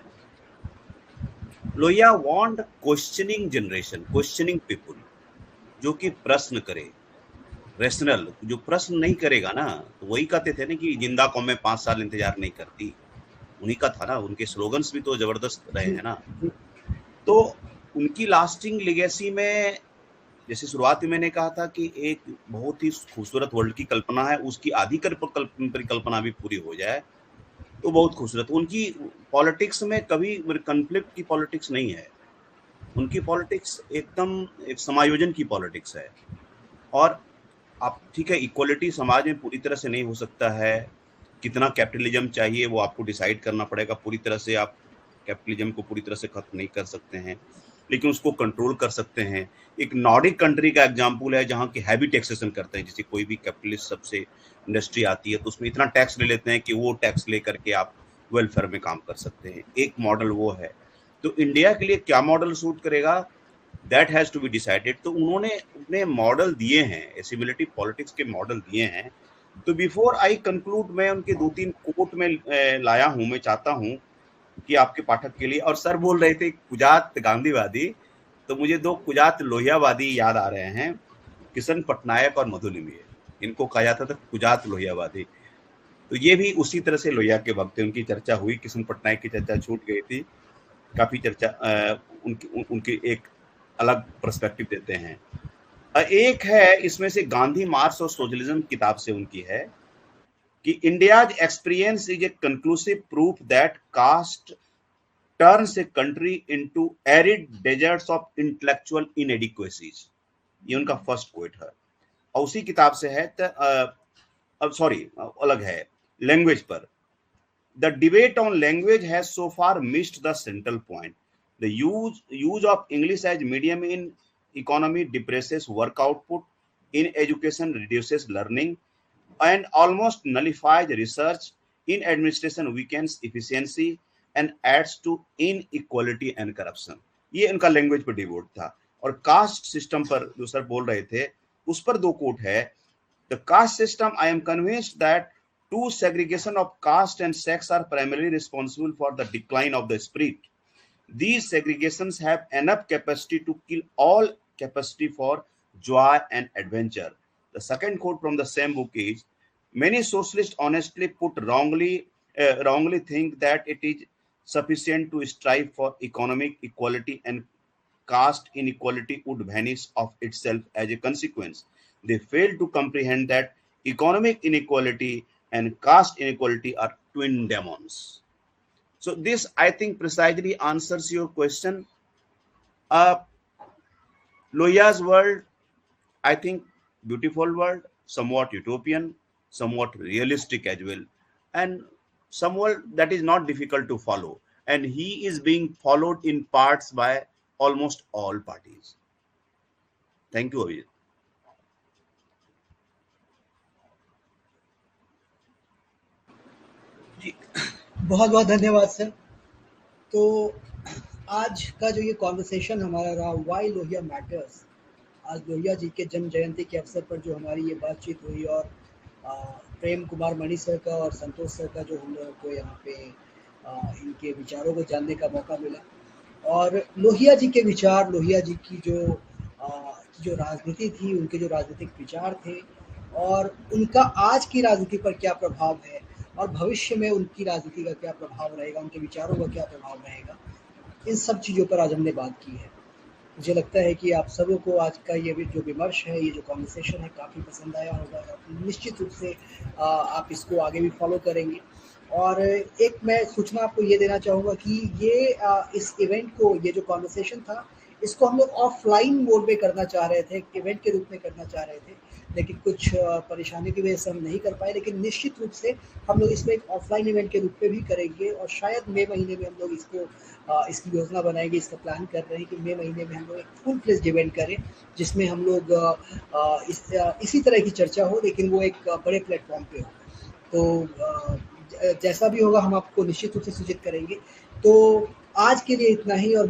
Lohia want questioning generation, questioning people, जो कि प्रश्न करे, रेशनल। जो प्रश्न नहीं करेगा ना, तो वही कहते थे ना कि जिंदा कौमें 5 साल इंतजार नहीं करती, उन्हीं का था ना, उनके स्लोगन्स भी तो जबरदस्त रहे हैं ना। तो उनकी लास्टिंग लेगेसी में, जैसे शुरुआत में मैंने कहा था कि एक बहुत ही खूबसूरत वर्ल्ड की कल्पना है, उसकी आधी परिकल्पना भी पूरी हो जाए तो बहुत खूबसूरत। उनकी पॉलिटिक्स में कभी कॉन्फ्लिक्ट की पॉलिटिक्स नहीं है, उनकी पॉलिटिक्स एकदम एक समायोजन की पॉलिटिक्स है। और आप ठीक है, इक्वलिटी समाज में पूरी तरह से नहीं हो सकता है, कितना कैपिटलिज्म चाहिए वो आपको डिसाइड करना पड़ेगा। पूरी तरह से आप कैपिटलिज्म को पूरी तरह से खत्म नहीं कर सकते हैं, लेकिन उसको कंट्रोल कर सकते हैं। एक नॉर्डिक कंट्री का एग्जांपल है जहाँ की हैवी टैक्सेशन करते हैं, जैसे कोई भी कैपिटलिस्ट सबसे इंडस्ट्री आती है तो उसमें इतना टैक्स ले लेते हैं कि वो टैक्स ले करके आप वेलफेयर में काम कर सकते हैं। एक मॉडल वो है। तो इंडिया के लिए क्या मॉडल सूट करेगा, that has to be decided. तो उन्होंने अपने मॉडल दिए हैं, एसिमिलेटिव पॉलिटिक्स के मॉडल दिए हैं। तो बिफोर आई कंक्लूड, मैं उनके 2-3 कोट में लाया हूँ, मैं चाहता हूँ कि आपके पाठक के लिए। और सर बोल रहे थे कुजात गांधीवादी, तो मुझे 2 कुजात लोहियावादी याद आ रहे हैं, किशन पटनायक और मधुलिमी। इनको कहा जाता था कुजात लोहियावादी। तो ये भी उसी तरह से लोहिया के वक्त उनकी चर्चा हुई। किशन पटनायक की चर्चा छूट गई थी, काफी चर्चा उनकी एक अलग पर्सपेक्टिव देते हैं। एक है इसमें से गांधी मार्क्स और सोशलिज्म किताब से उनकी है कि India's experience is a conclusive proof that caste turns a country into arid deserts of intellectual inadequacies. ये उनका फर्स्ट क्वोट है। और उसी किताब से है, अब सॉरी अलग है, लैंग्वेज पर। The debate on language has so far missed the central point. The use of English as medium in economy depresses work output, in education reduces learning, and almost nullifies research, in administration weakens efficiency and adds to inequality and corruption. ये इनका language पर debate था। और caste system पर जो sir बोल रहे थे, उस पर 2 कोट है। The caste system, I am convinced that 2 segregation of caste and sex are primarily responsible for the decline of the spirit. These segregations have enough capacity to kill all capacity for joy and adventure. The second quote from the same book is, many socialists honestly wrongly think that it is sufficient to strive for economic equality and caste inequality would vanish of itself as a consequence. They fail to comprehend that economic inequality and caste inequality are twin demons. So this, I think, precisely answers your question. Lohiya's world, I think, beautiful world, somewhat utopian, somewhat realistic as well, and some world that is not difficult to follow. And he is being followed in parts by almost all parties. Thank you, Abhijit. बहुत बहुत धन्यवाद sir. तो आज का जो ये conversation हमारा रहा, वाई लोहिया मैटर्स, आज लोहिया जी के जन्म जयंती के अवसर पर जो हमारी ये बातचीत हुई, और प्रेम कुमार मणि सर का और संतोष सर का जो हम लोगों को यहाँ पे इनके विचारों को जानने का मौका मिला, और लोहिया जी के विचार, लोहिया जी की जो राजनीति थी, उनके जो राजनीतिक विचार थे, और उनका आज की राजनीति पर क्या प्रभाव है, और भविष्य में उनकी राजनीति का क्या प्रभाव रहेगा, उनके विचारों का क्या प्रभाव रहेगा, इन सब चीज़ों पर आज हमने बात की है। मुझे लगता है कि आप सबों को आज का ये जो विमर्श है, ये जो कॉन्वर्सेशन है, काफ़ी पसंद आया होगा। निश्चित रूप से आप इसको आगे भी फॉलो करेंगे। और एक मैं सूचना आपको ये देना चाहूँगा कि ये इस इवेंट को, ये जो कॉन्वर्सेशन था, इसको हम लोग ऑफलाइन मोड में करना चाह रहे थे, इवेंट के रूप में करना चाह रहे थे, लेकिन कुछ परेशानी की वजह से हम नहीं कर पाए। लेकिन निश्चित रूप से हम लोग इसमें एक ऑफलाइन इवेंट के रूप में भी करेंगे, और शायद मई महीने में हम लोग इसकी योजना बनाएंगे, इसका प्लान कर रहे हैं कि मई महीने में हम लोग एक फुल फ्लेज्ड इवेंट करें, जिसमें हम लोग इसी तरह की चर्चा हो, लेकिन वो एक बड़े प्लेटफॉर्म पे हो। तो जैसा भी होगा हम आपको निश्चित रूप से सूचित करेंगे। तो आज के लिए इतना ही, और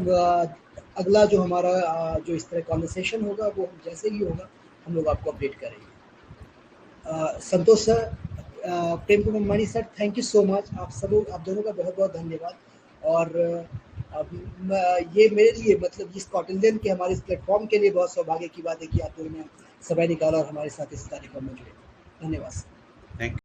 अगला जो हमारा जो इस तरह कॉन्वर्सेशन होगा वो जैसे ही होगा हम लोग आपको अपडेट करेंगे। Santosh sir, Prem Kumar Mani sir, thank you so much. आप दोनों का बहुत बहुत धन्यवाद। और ये मेरे लिए मतलब इस कॉटिलियन के हमारे इस प्लेटफॉर्म के लिए बहुत सौभाग्य की बात है कि आप दोनों ने समय निकाला और हमारे साथ इस कार्यक्रम में जुड़े। धन्यवाद। थैंक